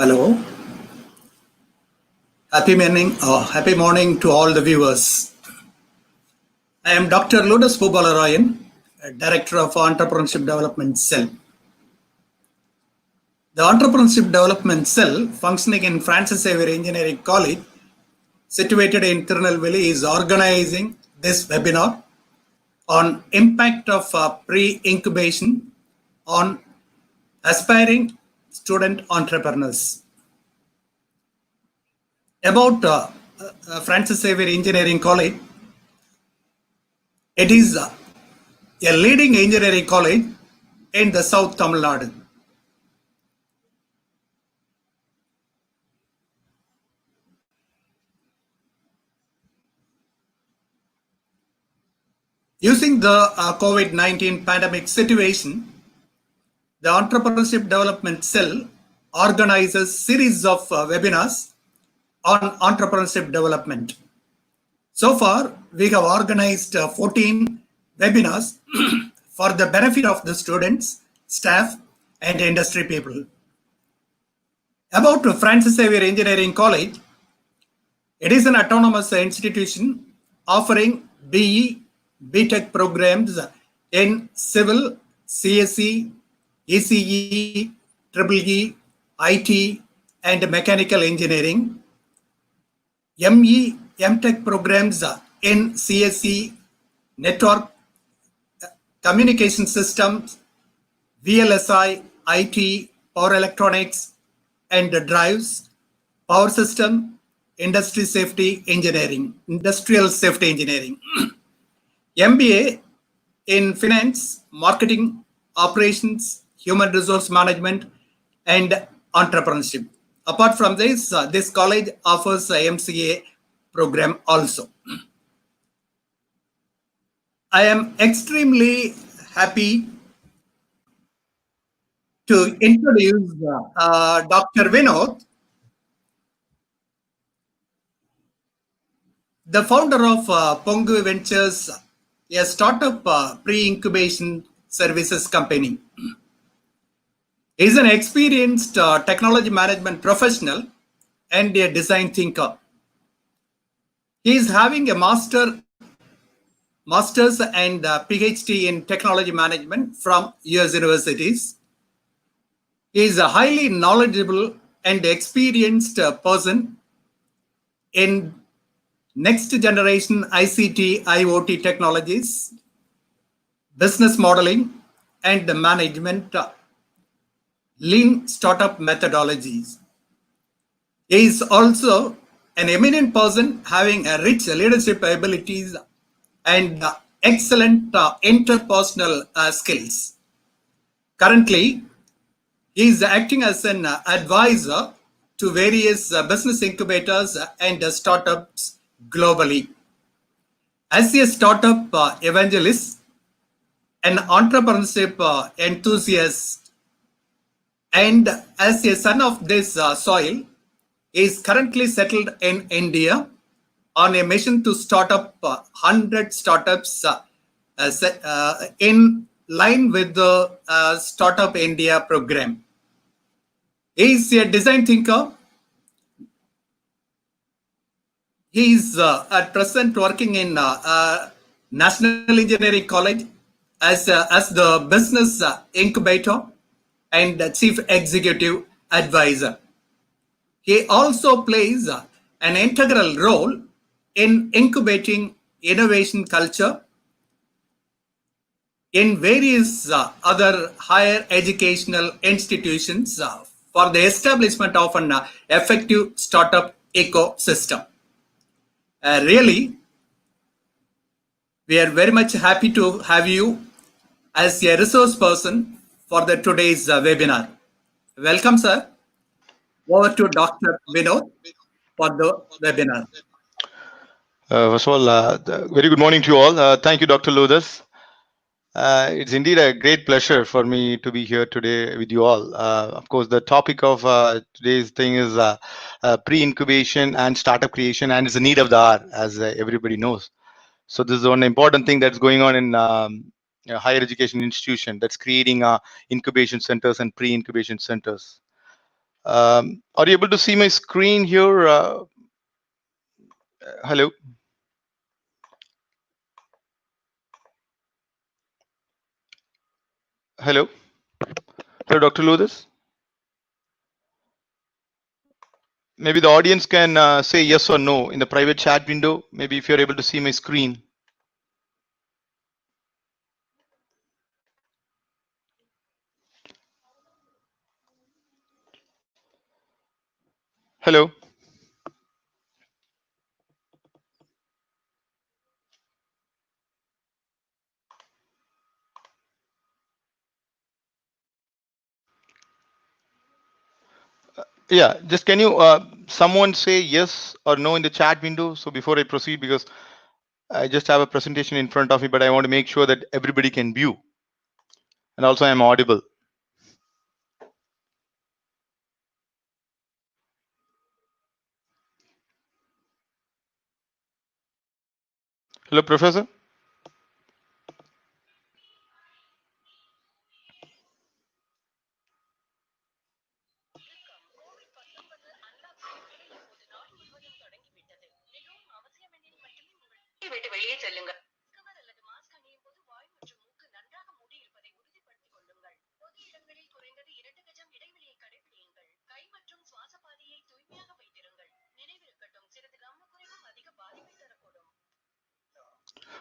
Hello. Happy morning to all the viewers. I am Dr. Lodas Pubalarayan, Director of Entrepreneurship Development Cell. The Entrepreneurship Development Cell, functioning in Francis Xavier Engineering College, situated in Tirunelveli, is organizing this webinar on impact of pre-incubation on aspiring student entrepreneurs. About Francis Xavier Engineering College, it is a leading engineering college in the South Tamil Nadu. Using the COVID-19 pandemic situation, the Entrepreneurship Development Cell organizes series of webinars on entrepreneurship development. So far, we have organized 14 webinars for the benefit of the students, staff, and industry people. About Francis Xavier Engineering College, it is an autonomous institution offering BE, BTech programs in Civil, CSE, ECE, EEE, IT, and Mechanical Engineering, ME, MTech programs in CSE, Network, Communication Systems, VLSI, IT, Power Electronics, and Drives, Power System, Industrial Safety Engineering. MBA in Finance, Marketing, Operations, Human Resource Management, and Entrepreneurship. Apart from this, this college offers a MCA program also. I am extremely happy to introduce Dr. Vinod, the founder of Pongu Ventures, a startup pre-incubation services company. He is an experienced technology management professional and a design thinker. He is having a master's and PhD in technology management from US universities. He is a highly knowledgeable and experienced person in next generation ICT, IoT technologies, business modeling, and the management, lean startup methodologies. He is also an eminent person having a rich leadership abilities and excellent interpersonal skills. Currently, he is acting as an advisor to various business incubators and startups globally. As a startup evangelist, an entrepreneurship enthusiast, and as a son of this soil, he is currently settled in India on a mission to start up 100 startups in line with the Startup India program. He is a design thinker. He is at present working in National Engineering College as the business incubator and chief executive advisor. He also plays an integral role in incubating innovation culture in various other higher educational institutions for the establishment of an effective startup ecosystem. Really, we are very much happy to have you as a resource person for the today's webinar. Welcome, sir. Over to Dr. Vinod for the webinar. First of all, very good morning to you all. Thank you, Dr. Lodas. It's indeed a great pleasure for me to be here today with you all. Of course, the topic of today's thing is pre-incubation and startup creation, and it's the need of the hour, as everybody knows. So this is one important thing that's going on in a higher education institution that's creating incubation centers and pre-incubation centers. Are you able to see my screen here? Hello? Hello? Hello, Dr. Lothis? Maybe the audience can say yes or no in the private chat window. Maybe if you're able to see my screen. Hello? Yeah, just can you someone say yes or no in the chat window? So before I proceed, because I just have a presentation in front of me, but I want to make sure that everybody can view, and also I'm audible. Hello, Professor?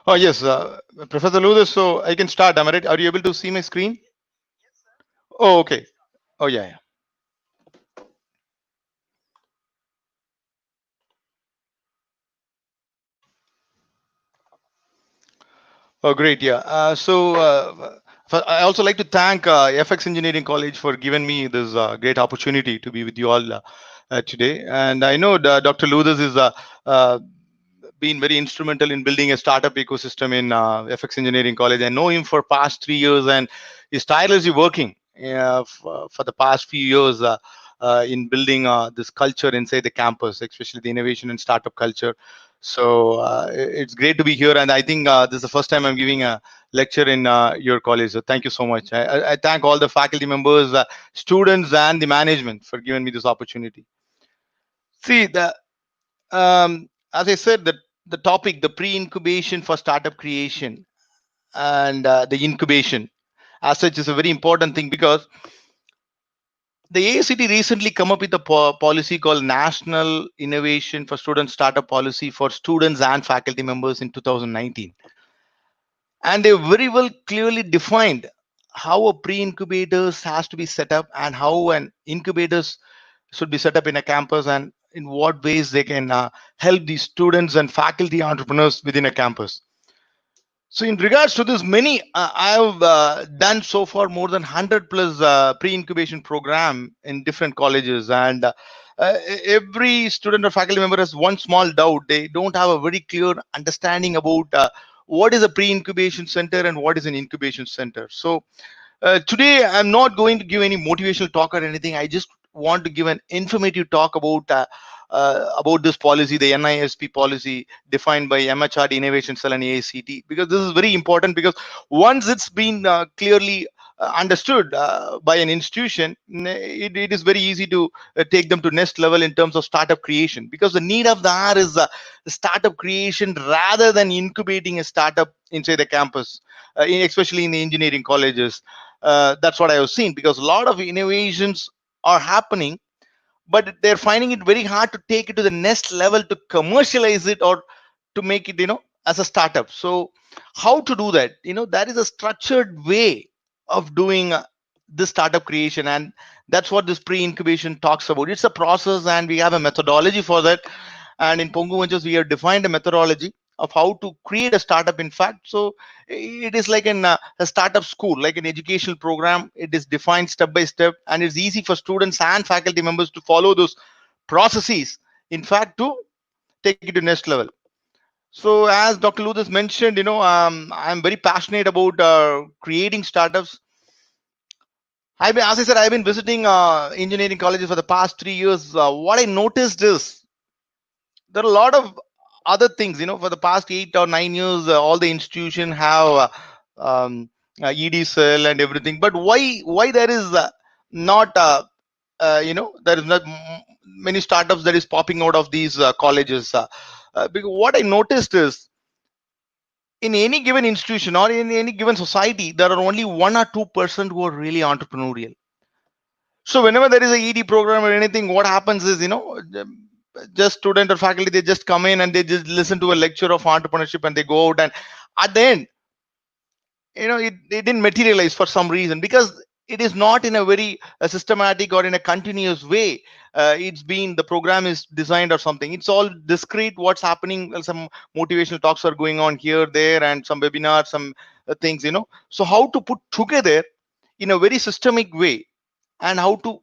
Oh, yes, Professor Luthers. So I can start. Am I right? Are you able to see my screen? Oh, okay. Oh, yeah, yeah. Oh, great. Yeah. I also like to thank FX Engineering College for giving me this great opportunity to be with you all today. And I know Dr. Luthers is uh, been very instrumental in building a startup ecosystem in FX Engineering College. I know him for past 3 years, and he's tirelessly working for the past few years in building this culture inside the campus, especially the innovation and startup culture. So it's great to be here, and I think this is the first time I'm giving a lecture in your college. So thank you so much. I thank all the faculty members, students, and the management for giving me this opportunity. See, as I said, the topic, the pre-incubation for startup creation, and the incubation as such is a very important thing, because the AICT recently come up with a policy called National Innovation for Student Startup Policy for students and faculty members in 2019. And they very well clearly defined how a pre-incubators has to be set up, and how an incubators should be set up in a campus, and in what ways they can help the students and faculty entrepreneurs within a campus. So in regards to this, many I have done so far more than 100 plus pre-incubation program in different colleges, and every student or faculty member has one small doubt. They don't have a very clear understanding about what is a pre-incubation center and what is an incubation center. So today, I'm not going to give any motivational talk or anything. I just want to give an informative talk about this policy, the NISP policy defined by MHRD Innovation Cell and AICT, because this is very important. Because once it's been clearly understood by an institution, it is very easy to take them to next level in terms of startup creation. Because the need of the hour is startup creation rather than incubating a startup inside the campus, especially in the engineering colleges. That's what I have seen, because a lot of innovations are happening, but they're finding it very hard to take it to the next level, to commercialize it, or to make it, as a startup. So how to do that? That is a structured way of doing this startup creation, and that's what this pre-incubation talks about. It's a process, and we have a methodology for that. And in Pongu Ventures, we have defined a methodology of how to create a startup, in fact. So it is like a startup school, like an educational program. It is defined step by step, and it's easy for students and faculty members to follow those processes, in fact, to take it to next level. So as Dr. Luthers mentioned, I'm very passionate about creating startups. As I said, I've been visiting engineering colleges for the past 3 years. What I noticed is there are a lot of other things. For the past 8 or 9 years, all the institution have ed cell and everything. But why there is not there is not many startups that is popping out of these colleges. Because what I noticed is, in any given institution or in any given society, there are only 1 or 2% who are really entrepreneurial. So whenever there is a ED program or anything, what happens is, just student or faculty, they just come in and they just listen to a lecture of entrepreneurship and they go out, and at the end, it didn't materialize for some reason, because it is not in a very systematic or in a continuous way. It's been, the program is designed or something, it's all discrete, what's happening. Well, some motivational talks are going on here, there, and some webinars, some things. So how to put together in a very systemic way, and how to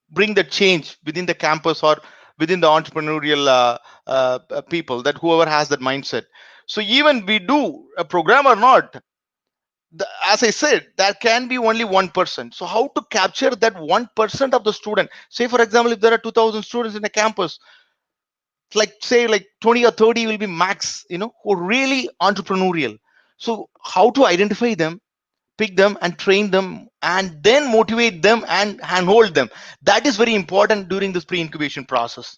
bring the change within the campus or within the entrepreneurial people, that whoever has that mindset. So even we do a program or not, as I said, there can be only 1%. So how to capture that 1% of the student? Say, for example, if there are 2,000 students in a campus, say like 20 or 30 will be max, who are really entrepreneurial. So how to identify them, pick them and train them, and then motivate them and handhold them? That is very important during this pre-incubation process.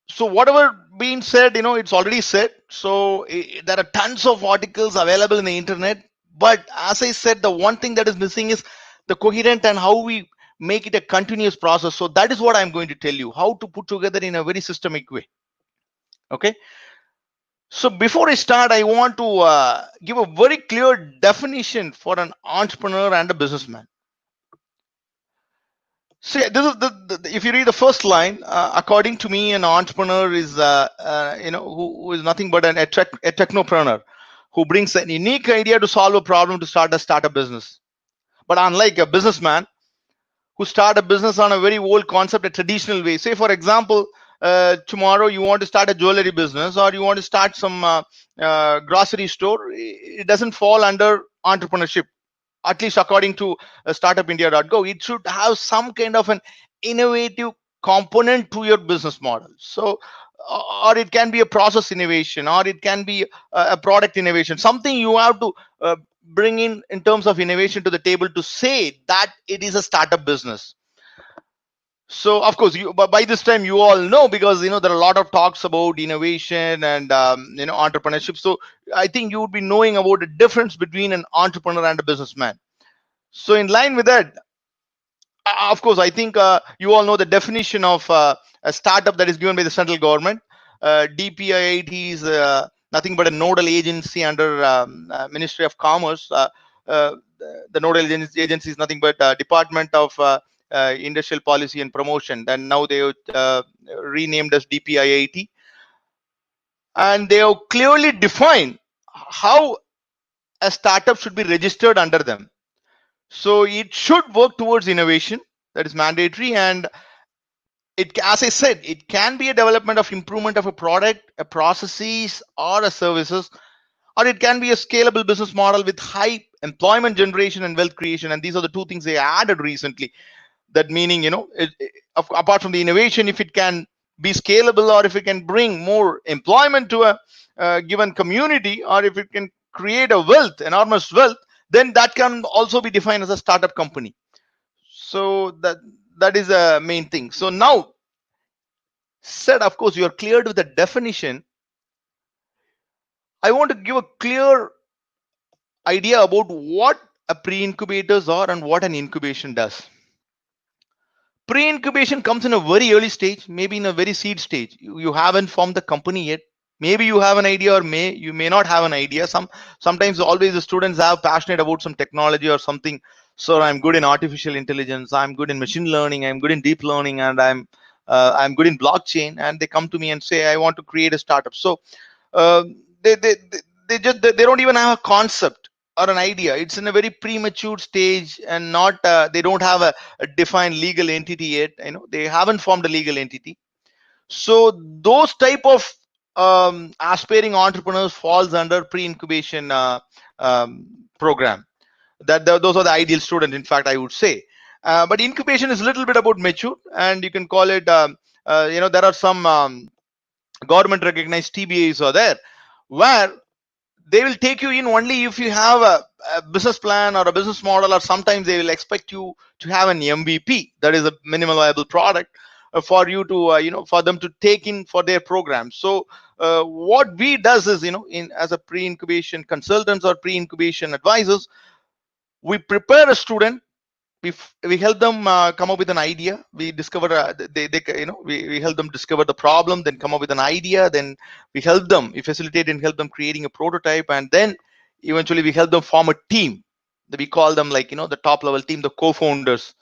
So whatever being said, it's already said. So there are tons of articles available in the internet, but as I said, the one thing that is missing is the coherent and how we make it a continuous process. So that is what I'm going to tell you, how to put together in a very systemic way. Okay. So before I start, I want to give a very clear definition for an entrepreneur and a businessman. See, this is if you read the first line, according to me, an entrepreneur is, who is nothing but a technopreneur, who brings a unique idea to solve a problem to start a startup business. But unlike a businessman who start a business on a very old concept, a traditional way. Say, for example, tomorrow you want to start a jewelry business, or you want to start some grocery store. It doesn't fall under entrepreneurship, at least according to startupindia.go. It should have some kind of an innovative component to your business model. So, or it can be a process innovation, or it can be a product innovation, something you have to bring in terms of innovation to the table to say that it is a startup business. So of course, by this time you all know, because there are a lot of talks about innovation and entrepreneurship. So I think you would be knowing about the difference between an entrepreneur and a businessman. So in line with that, of course, I think you all know the definition of a startup that is given by the central government. DPIIT is nothing but a nodal agency under Ministry of Commerce. The nodal agency is nothing but Department of Industrial Policy and Promotion. And now they renamed as DPIIT, and they have clearly defined how a startup should be registered under them. So it should work towards innovation, that is mandatory, and it, as I said, it can be a development of improvement of a product, a processes, or a services, or it can be a scalable business model with high employment generation and wealth creation. And these are the two things they added recently. That meaning, apart from the innovation, if it can be scalable, or if it can bring more employment to a given community, or if it can create a wealth, enormous wealth, then that can also be defined as a startup company. So that is a main thing. So now, said, of course, you are cleared with the definition. I want to give a clear idea about what a pre-incubators are and what an incubation does. Pre-incubation comes in a very early stage, maybe in a very seed stage. You haven't formed the company yet. Maybe you have an idea, or you may not have an idea. Sometimes always the students have passionate about some technology or something. So I'm good in artificial intelligence, I'm good in machine learning, I'm good in deep learning, and I'm good in blockchain. And they come to me and say, I want to create a startup. So uh, they don't even have a concept or an idea. It's in a very premature stage, and not they don't have a defined legal entity yet. They haven't formed a legal entity. So those type of aspiring entrepreneurs falls under pre-incubation program. Those are the ideal students, in fact, I would say. But incubation is a little bit about mature, and you can call it there are some government recognized TBAs are there, where they will take you in only if you have a business plan or a business model, or sometimes they will expect you to have an MVP, that is a minimal viable product, for you to for them to take in for their program. So what we does is, in as a pre-incubation consultants or pre-incubation advisors, we prepare a student. We help them come up with an idea. We discover they we help them discover the problem, then come up with an idea, then we facilitate and help them creating a prototype, and then eventually we help them form a team. We call them, like, the top level team, the co-founders.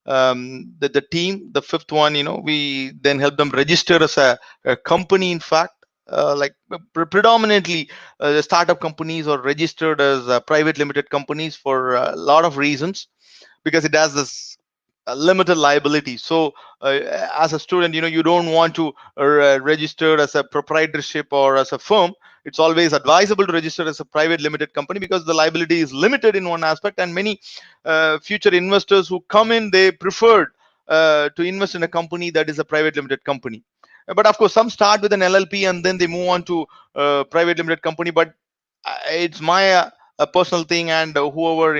The team, the fifth one, we then help them register as a company. In fact, like predominantly the startup companies are registered as private limited companies for a lot of reasons, because it has this limited liability. So as a student, you don't want to register as a proprietorship or as a firm. It's always advisable to register as a private limited company, because the liability is limited in one aspect, and many future investors who come in, they preferred to invest in a company that is a private limited company. But of course, some start with an LLP and then they move on to private limited company. But it's my a personal thing, and whoever,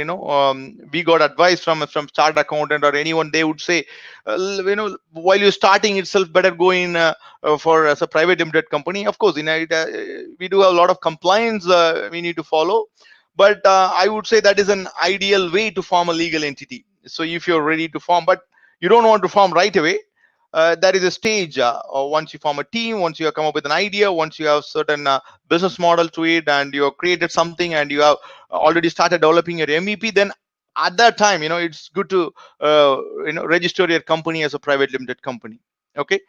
we got advice from chartered accountant or anyone, they would say, while you're starting itself, better go in for as a private limited company. Of course, we do have a lot of compliance we need to follow, but I would say that is an ideal way to form a legal entity. So if you're ready to form, but you don't want to form right away, there is a stage. Once you form a team, once you have come up with an idea, once you have certain business model to it, and you have created something, and you have already started developing your MVP, then at that time, it's good to register your company as a private limited company. Okay.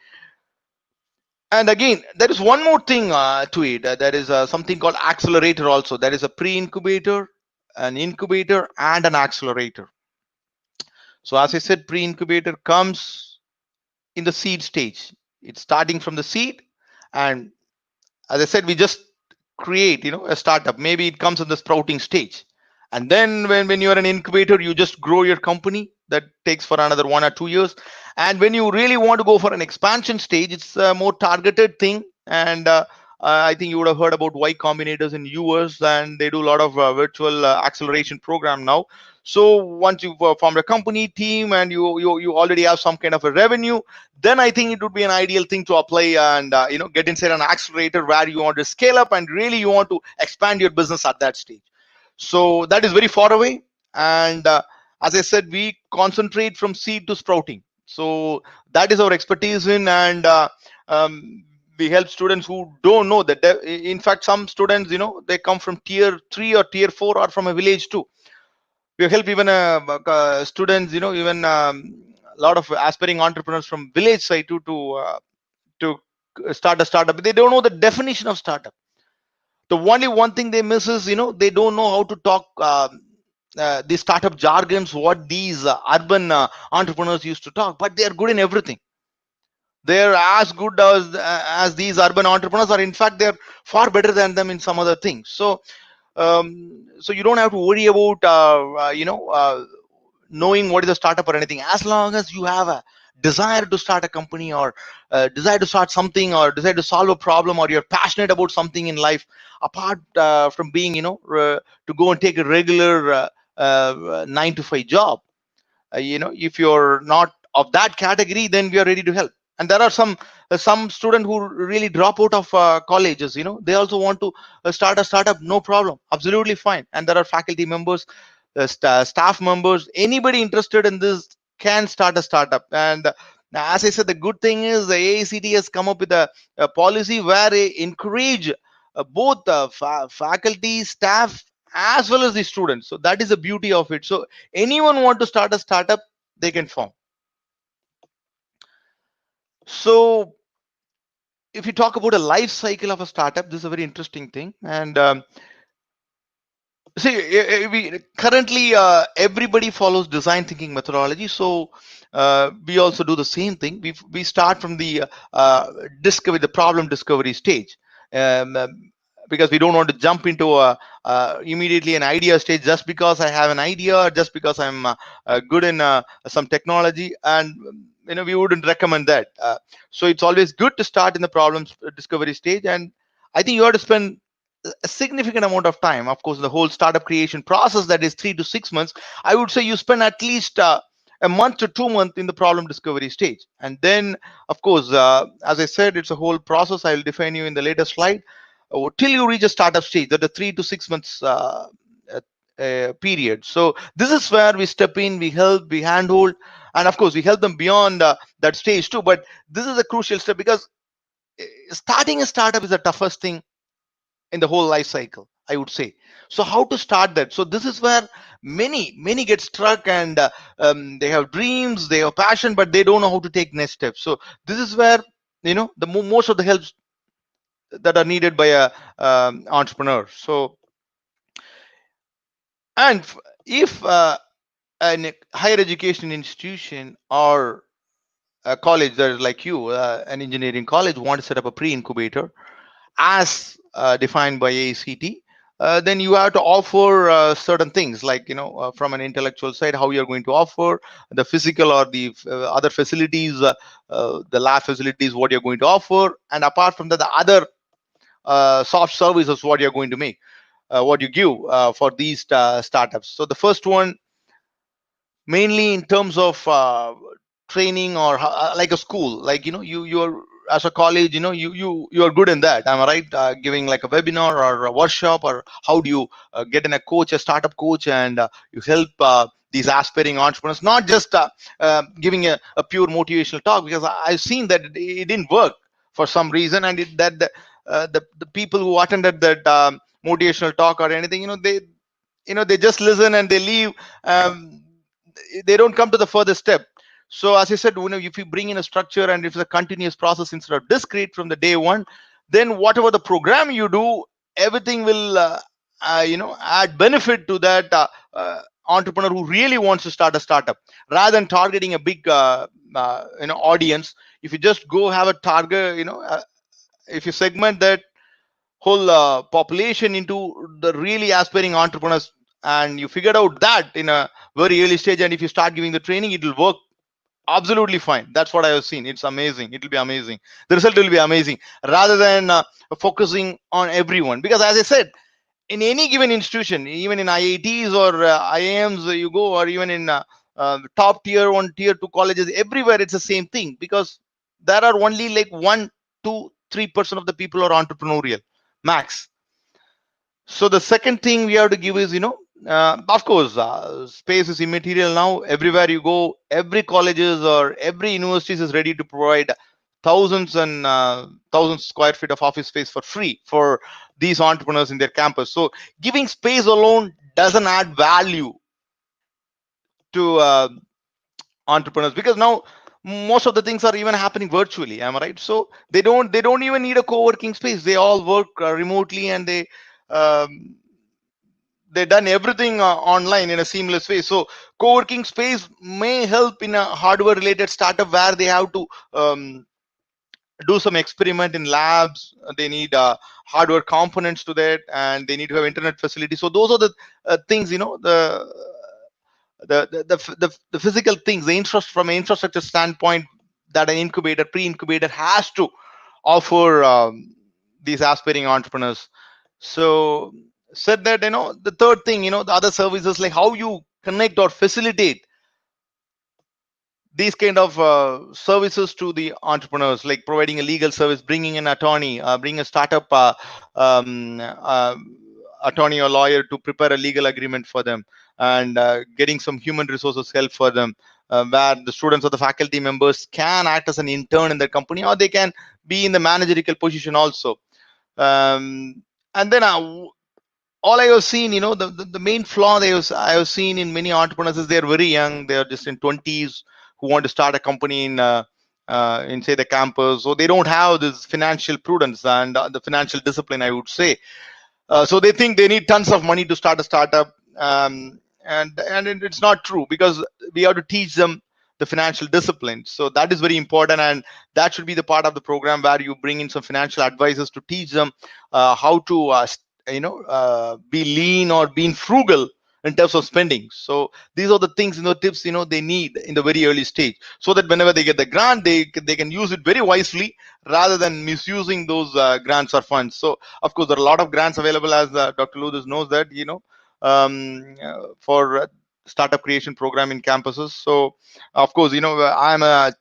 And again, there is one more thing to it. There is something called accelerator also. There is a pre-incubator, an incubator, and an accelerator. So as I said, pre-incubator comes in the seed stage. It's starting from the seed, and as I said, we just create, a startup. Maybe it comes in the sprouting stage, and then when you're an incubator, you just grow your company. That takes for another 1 or 2 years. And when you really want to go for an expansion stage, it's a more targeted thing. And I think you would have heard about Y Combinators in US, and they do a lot of virtual acceleration program now. So once you've formed a company team, and you already have some kind of a revenue, then I think it would be an ideal thing to apply and get inside an accelerator where you want to scale up and really you want to expand your business at that stage. So that is very far away. And as I said, we concentrate from seed to sprouting. So that is our expertise in. And um, we help students who don't know that. In fact, some students, they come from tier 3 or tier 4 or from a village too. We help even students, even a lot of aspiring entrepreneurs from village side to start a startup. They don't know the definition of startup. The only one thing they miss is, they don't know how to talk the startup jargons, what these urban entrepreneurs used to talk. But they are good in everything. They're as good as these urban entrepreneurs, or in fact they're far better than them in some other things. So you don't have to worry about knowing what is a startup or anything. As long as you have a desire to start a company, or desire to start something, or desire to solve a problem, or you're passionate about something in life, apart from being, to go and take a regular 9 to 5 job. If you're not of that category, then we are ready to help. And there are some students who really drop out of colleges. They also want to start a startup. No problem, absolutely fine. And there are faculty members, staff members, anybody interested in this can start a startup. And as I said, the good thing is the AICT has come up with a policy where they encourage both faculty, staff, as well as the students. So that is the beauty of it. So anyone want to start a startup, they can form. So if you talk about a life cycle of a startup, this is a very interesting thing. And see, we currently everybody follows design thinking methodology. So we also do the same thing. We start from the the problem discovery stage, um, um, because we don't want to jump into immediately an idea stage just because I have an idea, or just because I'm good in some technology, and we wouldn't recommend that. So it's always good to start in the problem discovery stage, and I think you have to spend a significant amount of time. Of course, the whole startup creation process, that is 3 to 6 months, I would say you spend at least a month to 2 months in the problem discovery stage. And then, of course, as I said, it's a whole process. I will define you in the later slide. Till you reach a startup stage, that the 3 to 6 months period. So this is where we step in, we help, we handhold, and of course we help them beyond that stage too. But this is a crucial step, because starting a startup is the toughest thing in the whole life cycle, I would say. So how to start that? So this is where many get struck, and they have dreams, they have passion, but they don't know how to take next steps. So this is where, the most of the helps that are needed by a entrepreneur. So, and if an higher education institution or a college that is like you, an engineering college, want to set up a pre-incubator as defined by ACT, then you have to offer certain things, like, from an intellectual side, how you're going to offer the physical or the other facilities, the lab facilities, what you're going to offer, and apart from that, the other soft services, what you're going to make, what you give for these startups. So the first one, mainly in terms of training, or like a school, like, you're as a college, you are good in that, am I right? Giving like a webinar or a workshop, or how do you get in a startup coach, and you help these aspiring entrepreneurs, not just giving a pure motivational talk, because I've seen that it didn't work for some reason, and the people who attended that motivational talk or anything, they just listen and they leave. um, they don't come to the further step. So as I said, if you bring in a structure, and if it's a continuous process instead of discrete from the day one, then whatever the program you do, everything will add benefit to that entrepreneur who really wants to start a startup, rather than targeting a big audience. If you just go have a target, if you segment that whole population into the really aspiring entrepreneurs, and you figured out that in a very early stage, and if you start giving the training, it will work absolutely fine. That's what I have seen. It's amazing. It will be amazing. The result will be amazing, rather than focusing on everyone. Because as I said, in any given institution, even in IITs or IIMs, you go, or even in top tier 1, tier 2 colleges, everywhere it's the same thing, because there are only like 1, 2, 3% of the people are entrepreneurial, max. So the second thing we have to give is, of course, space is immaterial now. Everywhere you go, every colleges or every universities is ready to provide thousands and thousands square feet of office space for free for these entrepreneurs in their campus. So giving space alone doesn't add value to entrepreneurs, because now most of the things are even happening virtually. Am I right? So they don't even need a co-working space. They all work remotely, and um, they've done everything online in a seamless way. So co-working space may help in a hardware related startup, where they have to do some experiment in labs. They need hardware components to that, and they need to have internet facility. So those are the things, the physical things, the interest from an infrastructure standpoint, that an incubator, pre-incubator has to offer these aspiring entrepreneurs. So said that, the third thing, the other services, like how you connect or facilitate these kind of services to the entrepreneurs, like providing a legal service, bringing an attorney, bringing a startup attorney or lawyer to prepare a legal agreement for them, and getting some human resources help for them, where the students or the faculty members can act as an intern in the company, or they can be in the managerial position also. And then all I have seen, the main flaw I have seen in many entrepreneurs is they're very young. They're just in 20s, who want to start a company in say the campus. So they don't have this financial prudence and the financial discipline, I would say. So they think they need tons of money to start a startup, and it's not true, because we have to teach them the financial discipline. So that is very important, and that should be the part of the program, where you bring in some financial advisors to teach them how to be lean or being frugal in terms of spending. So these are the things, tips, they need in the very early stage, so that whenever they get the grant, they can use it very wisely rather than misusing those grants or funds. So of course there are a lot of grants available, as Dr. Ludus knows that, for startup creation program in campuses. So of course, I'm a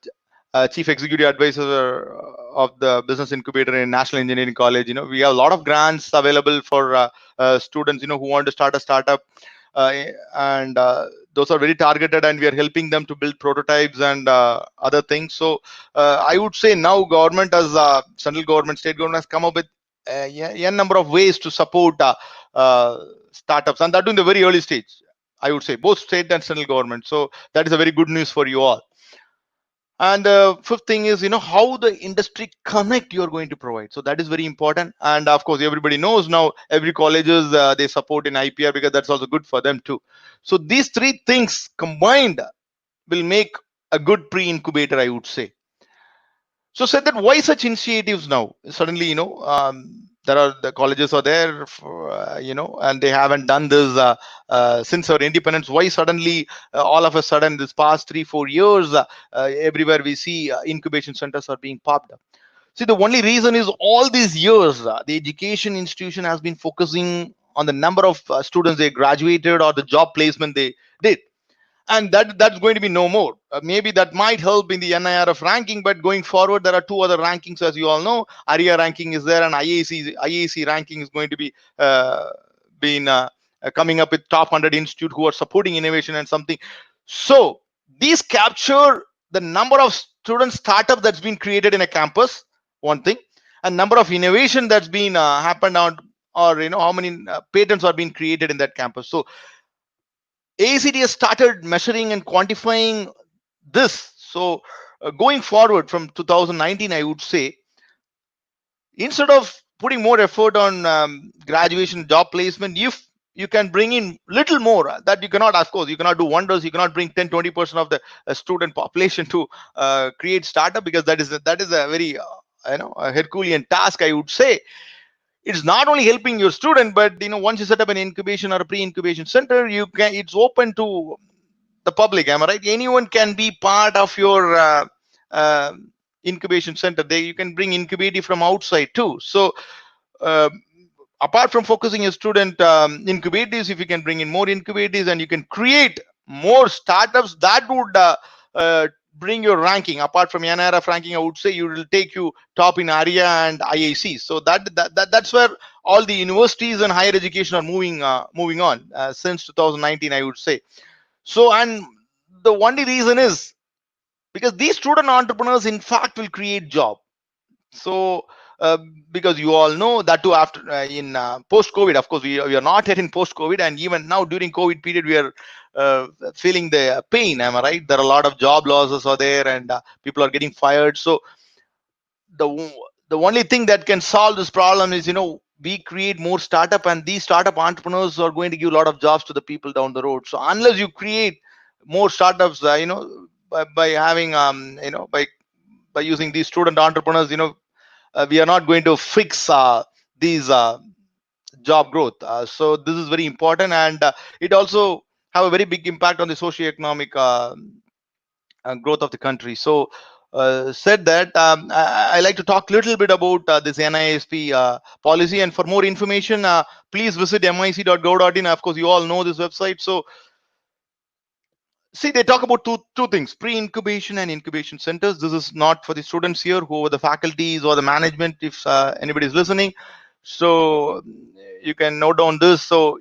chief executive advisor of the business incubator in National Engineering College. We have a lot of grants available for students, who want to start a startup, and those are very targeted, and we are helping them to build prototypes and other things. So I would say now government, as central government, state government, has come up with a number of ways to support startups, and that in the very early stage, I would say, both state and central government. So that is a very good news for you all. And the fifth thing is, how the industry connect you're going to provide. So that is very important. And of course, everybody knows now every colleges, they support in IPR, because that's also good for them too. So these three things combined will make a good pre-incubator, I would say. So said that, why such initiatives now? Suddenly, there are the colleges are there, for, and they haven't done this since our independence. Why suddenly, all of a sudden, this past 3-4 years, everywhere we see incubation centers are being popped up? See, the only reason is, all these years, the education institution has been focusing on the number of students they graduated or the job placement they did, and that's going to be no more. Maybe that might help in the NIRF ranking, but going forward, there are two other rankings, as you all know. ARIA ranking is there, and IAC ranking is going to be being coming up with top 100 institute who are supporting innovation and something. So these capture the number of student startup that's been created in a campus, one thing, and number of innovation that's been happened on, or how many patents are being created in that campus. So ACT has started measuring and quantifying this. So going forward from 2019, I would say, instead of putting more effort on graduation job placement, if you can bring in little more, that you cannot, of course, you cannot do wonders. You cannot bring 10-20% of the student population to create startup, because that is a very a Herculean task, I would say. It's not only helping your student, but once you set up an incubation or a pre-incubation center, it's open to the public. Am I right? Anyone can be part of your uh, incubation center. You can bring incubative from outside too. So uh, apart from focusing your student incubatives, if you can bring in more incubatives and you can create more startups, that would bring your ranking. Apart from NRF ranking, I would say you will take you top in ARIA and IAC. So that's where all the universities and higher education are moving on since 2019, I would say. So, and the only reason is because these student entrepreneurs, in fact, will create job. So because you all know that too, after in post COVID, of course, we are not yet in post COVID, and even now during COVID period, we are feeling the pain. Am I right? There are a lot of job losses are there, and people are getting fired. So the only thing that can solve this problem is, we create more startup, and these startup entrepreneurs are going to give a lot of jobs to the people down the road. So unless you create more startups, by having by using these student entrepreneurs, we are not going to fix these job growth. So this is very important, and it also have a very big impact on the socio-economic growth of the country. So said that, I like to talk a little bit about this NISP policy, and for more information, please visit mic.gov.in. Of course, you all know this website. So see, they talk about two things: pre-incubation and incubation centers. This is not for the students here, who are the faculties or the management, if anybody is listening. So you can note down this. So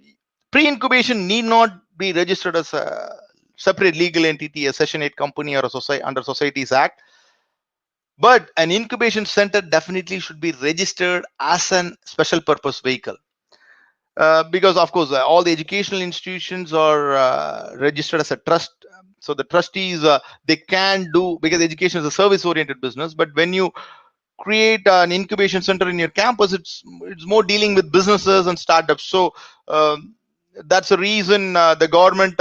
pre-incubation need not be registered as a separate legal entity, a Section 8 company, or a society under Societies Act. But an incubation center definitely should be registered as an special purpose vehicle. Because of course, all the educational institutions are registered as a trust. So the trustees, they can do, because education is a service oriented business, but when you create an incubation center in your campus, it's more dealing with businesses and startups. So that's the reason the government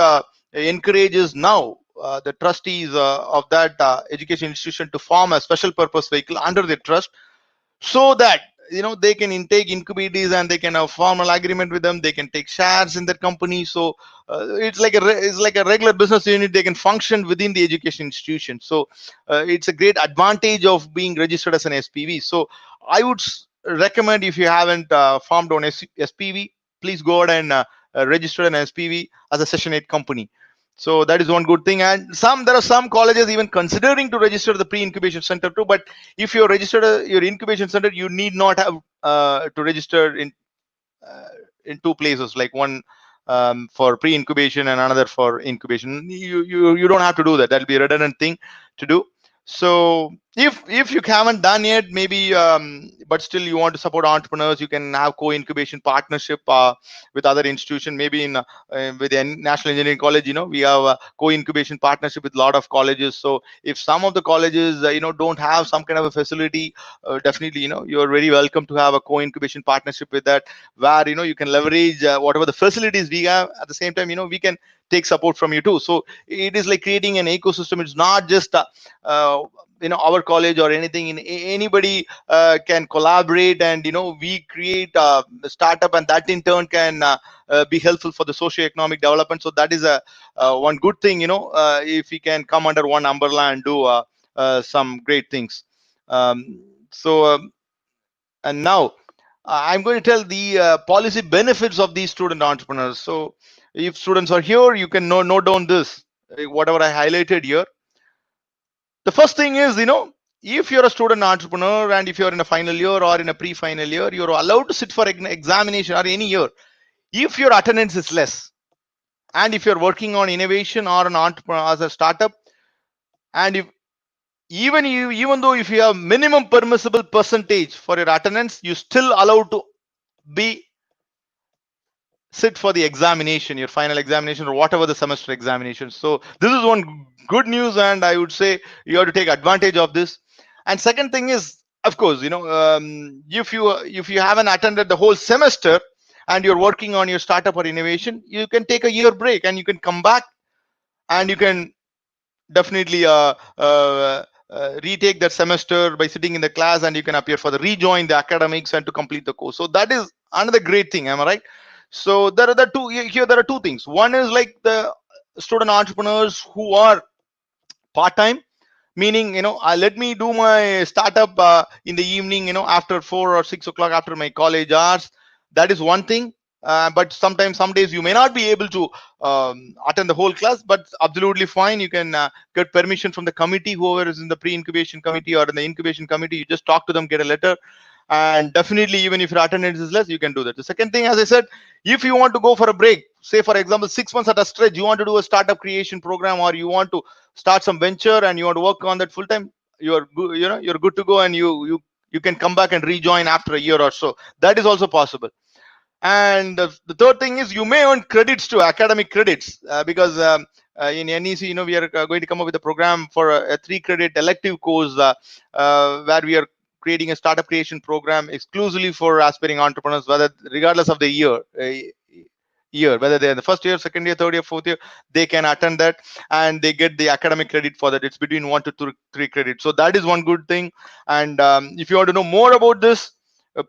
encourages now the trustees of that education institution to form a special purpose vehicle under their trust, so that they can intake incubatees and they can have formal agreement with them. They can take shares in their company. So it's like a regular business unit. They can function within the education institution. So it's a great advantage of being registered as an SPV. So I would recommend, if you haven't formed on SPV, please go ahead and register an SPV as a Session 8 company. So that is one good thing. And there are some colleges even considering to register the pre-incubation center too. But if you're registered your incubation center, you need not have to register uh, in two places, like one for pre-incubation and another for incubation. You don't have to do that. That'll be a redundant thing to do. So if you haven't done yet, maybe but still you want to support entrepreneurs, you can have co-incubation partnership with other institution. Maybe in with the National Engineering College, we have a co-incubation partnership with a lot of colleges. So if some of the colleges don't have some kind of a facility, definitely you're very welcome to have a co-incubation partnership with that, where you can leverage whatever the facilities we have. At the same time, we can take support from you too. So it is like creating an ecosystem. It's not just uh, our college or anything. Anybody can collaborate, and we create a startup, and that in turn can be helpful for the socio-economic development. So that is a one good thing, if we can come under one umbrella and do some great things. Um, so um, and now I'm going to tell the policy benefits of these student entrepreneurs. So if students are here, you can note down this, whatever I highlighted here. The first thing is, if you're a student entrepreneur and if you're in a final year or in a pre-final year, you're allowed to sit for examination, or any year, if your attendance is less. And if you're working on innovation or an entrepreneur as a startup, and if even though if you have minimum permissible percentage for your attendance, you still allowed to be sit for the examination, your final examination, or whatever the semester examination. So this is one good news, and I would say you have to take advantage of this. And second thing is, of course, if you haven't attended the whole semester and you're working on your startup or innovation, you can take a year break and you can come back, and you can definitely retake that semester by sitting in the class, and you can appear for the rejoin the academics and to complete the course. So that is another great thing. Am I right? So there are there are two things. One is like the student entrepreneurs who are part-time, meaning let me do my startup in the evening, after 4 or 6 o'clock after my college hours. That is one thing. But sometimes, some days you may not be able to attend the whole class, but absolutely fine. You can get permission from the committee, whoever is in the pre-incubation committee or in the incubation committee. You just talk to them, get a letter, and definitely, even if your attendance is less, you can do that. The second thing, as I said, if you want to go for a break, say for example 6 months at a stretch, you want to do a startup creation program, or you want to start some venture and you want to work on that full time, you're good, you're good to go, and you can come back and rejoin after a year or so. That is also possible. And the third thing is, you may earn credits to academic credits, because in NEC, we are going to come up with a program for a 3-credit elective course, where we are creating a startup creation program exclusively for aspiring entrepreneurs, whether regardless of the year, whether they're in the first year, second year, third year, fourth year, they can attend that, and they get the academic credit for that. It's between 1 to 3 credits. So that is one good thing. And if you want to know more about this,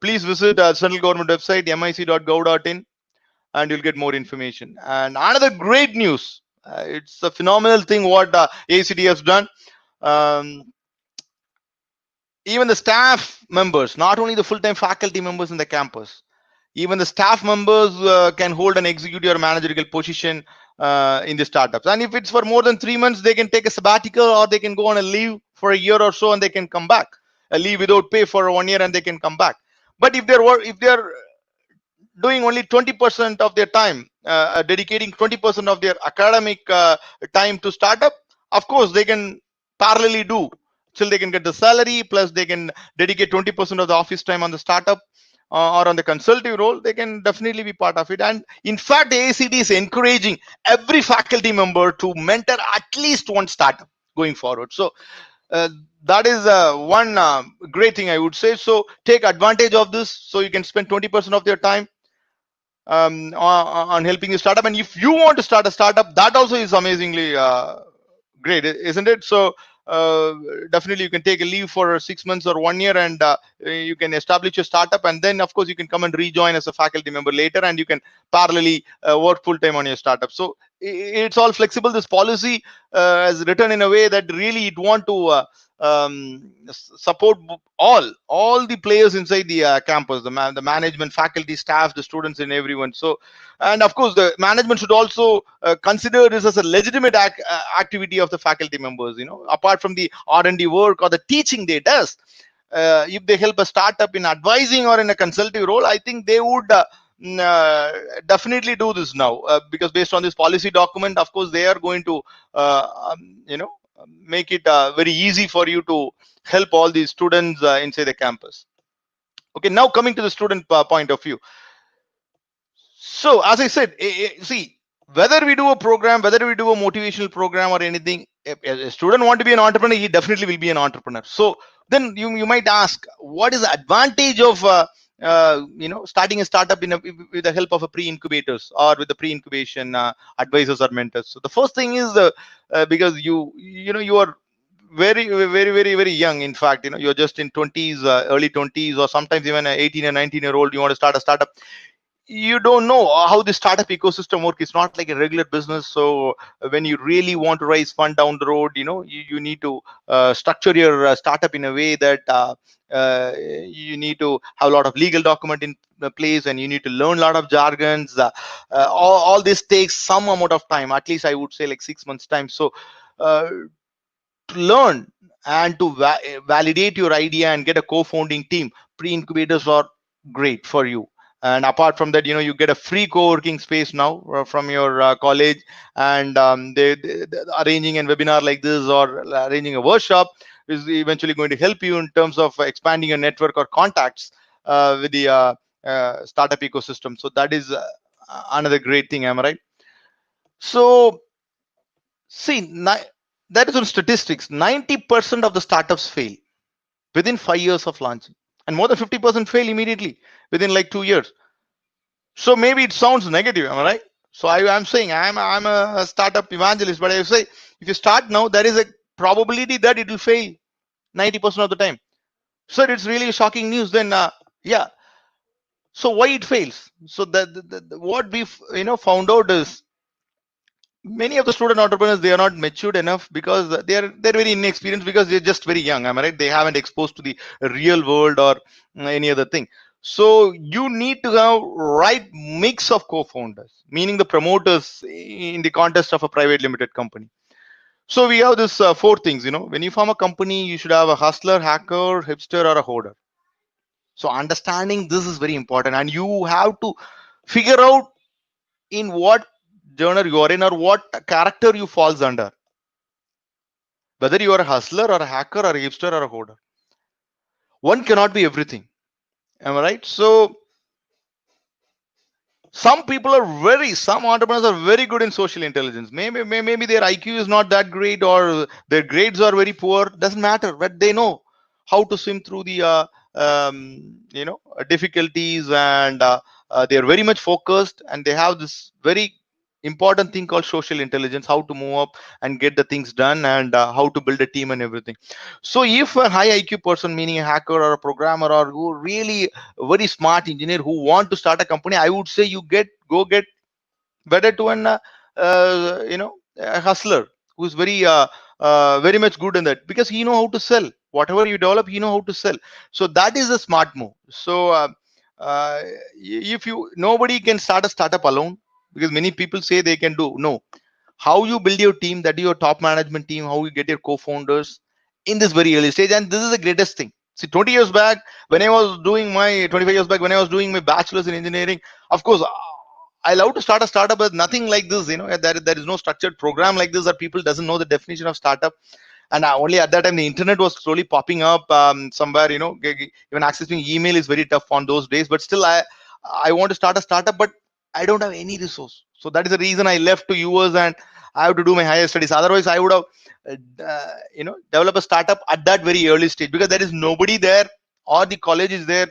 please visit central government website mic.gov.in, and you'll get more information. And another great news, it's a phenomenal thing what ACD has done. Um, Even the staff members, not only the full-time faculty members in the campus, even the staff members can hold an executive or managerial position in the startups. And if it's for more than 3 months, they can take a sabbatical, or they can go on a leave for a year or so, and they can come back, a leave without pay for 1 year, and they can come back. But if they're doing only 20% of their time, dedicating 20% of their academic time to startup, of course they can parallelly do till they can get the salary, plus they can dedicate 20% of the office time on the startup or on the consultative role. They can definitely be part of it. And in fact, AACD is encouraging every faculty member to mentor at least one startup going forward. So uh, that is one great thing, I would say. So take advantage of this, so you can spend 20% of your time on helping you startup. And if you want to start a startup, that also is amazingly great, isn't it? So definitely you can take a leave for 6 months or 1 year, and you can establish your startup, and then of course you can come and rejoin as a faculty member later, and you can parallelly work full time on your startup. So it's all flexible. This policy is written in a way that really it want to support all the players inside the campus, the management, faculty, staff, the students, and everyone. So, and of course the management should also consider this as a legitimate activity of the faculty members, apart from the R&D work or the teaching they does. If they help a startup in advising or in a consultative role, I think they would definitely do this now, because based on this policy document, of course they are going to make it very easy for you to help all these students inside the campus. Okay, now coming to the student point of view. So as I said, see, whether we do a program, whether we do a motivational program or anything, if a student want to be an entrepreneur, he definitely will be an entrepreneur. So then you might ask, what is the advantage of starting a startup with the help of a pre-incubators or with the pre-incubation advisors or mentors? So the first thing is because you are very young. In fact, you're just in 20s, early 20s, or sometimes even an 18 or 19-year-old, you want to start a startup. You don't know how the startup ecosystem works. It's not like a regular business. So when you really want to raise fund down the road, you need to structure your startup in a way that you need to have a lot of legal document in place, and you need to learn a lot of jargons. All this takes some amount of time, at least I would say like 6 months time. So to learn and to validate your idea and get a co-founding team, pre-incubators are great for you. And apart from that, you get a free co-working space now from your college, and they arranging a webinar like this or arranging a workshop is eventually going to help you in terms of expanding your network or contacts with the startup ecosystem. So that is another great thing. Am I right? So see, that is on statistics. 90% of the startups fail within 5 years of launching, and more than 50% fail immediately within like 2 years. So maybe it sounds negative, am I right? So I'm saying I'm a startup evangelist, but I say if you start now, there is a probability that it will fail 90% of the time. So it's really shocking news. Then yeah. So why it fails? So what we found out is many of the student entrepreneurs, they are not matured enough because they're very inexperienced, because they're just very young. Am I right? They haven't exposed to the real world or any other thing. So you need to have right mix of co-founders, meaning the promoters in the context of a private limited company. So we have this four things. When you form a company, you should have a hustler, hacker, hipster, or a hoarder. So understanding this is very important, and you have to figure out in what genre you are in or what character you falls under, whether you are a hustler or a hacker or a hipster or a hoarder. One cannot be everything. Am I right? So some entrepreneurs are very good in social intelligence. Maybe their IQ is not that great, or their grades are very poor. Doesn't matter, but they know how to swim through the difficulties, and they are very much focused, and they have this very important thing called social intelligence, how to move up and get the things done, and how to build a team and everything. So if a high IQ person, meaning a hacker or a programmer, or who really very smart engineer who want to start a company, I would say you get better to an a hustler who's very much good in that, because he know how to sell whatever you develop. He know how to sell. So that is a smart move. So uh, if you nobody can start a startup alone, because many people say they can do. No, how you build your team, that is your top management team, how you get your co-founders in this very early stage. And this is the greatest thing. See, 20 years back, when I was doing my 25 years back, when I was doing my bachelor's in engineering, of course I love to start a startup, but nothing like this. There is no structured program like this, that people doesn't know the definition of startup. And only at that time the internet was slowly popping up somewhere. Even accessing email is very tough on those days. But still, I want to start a startup, but I don't have any resource. So that is the reason I left to US, and I have to do my higher studies. Otherwise, I would have develop a startup at that very early stage, because there is nobody there, or the college is there.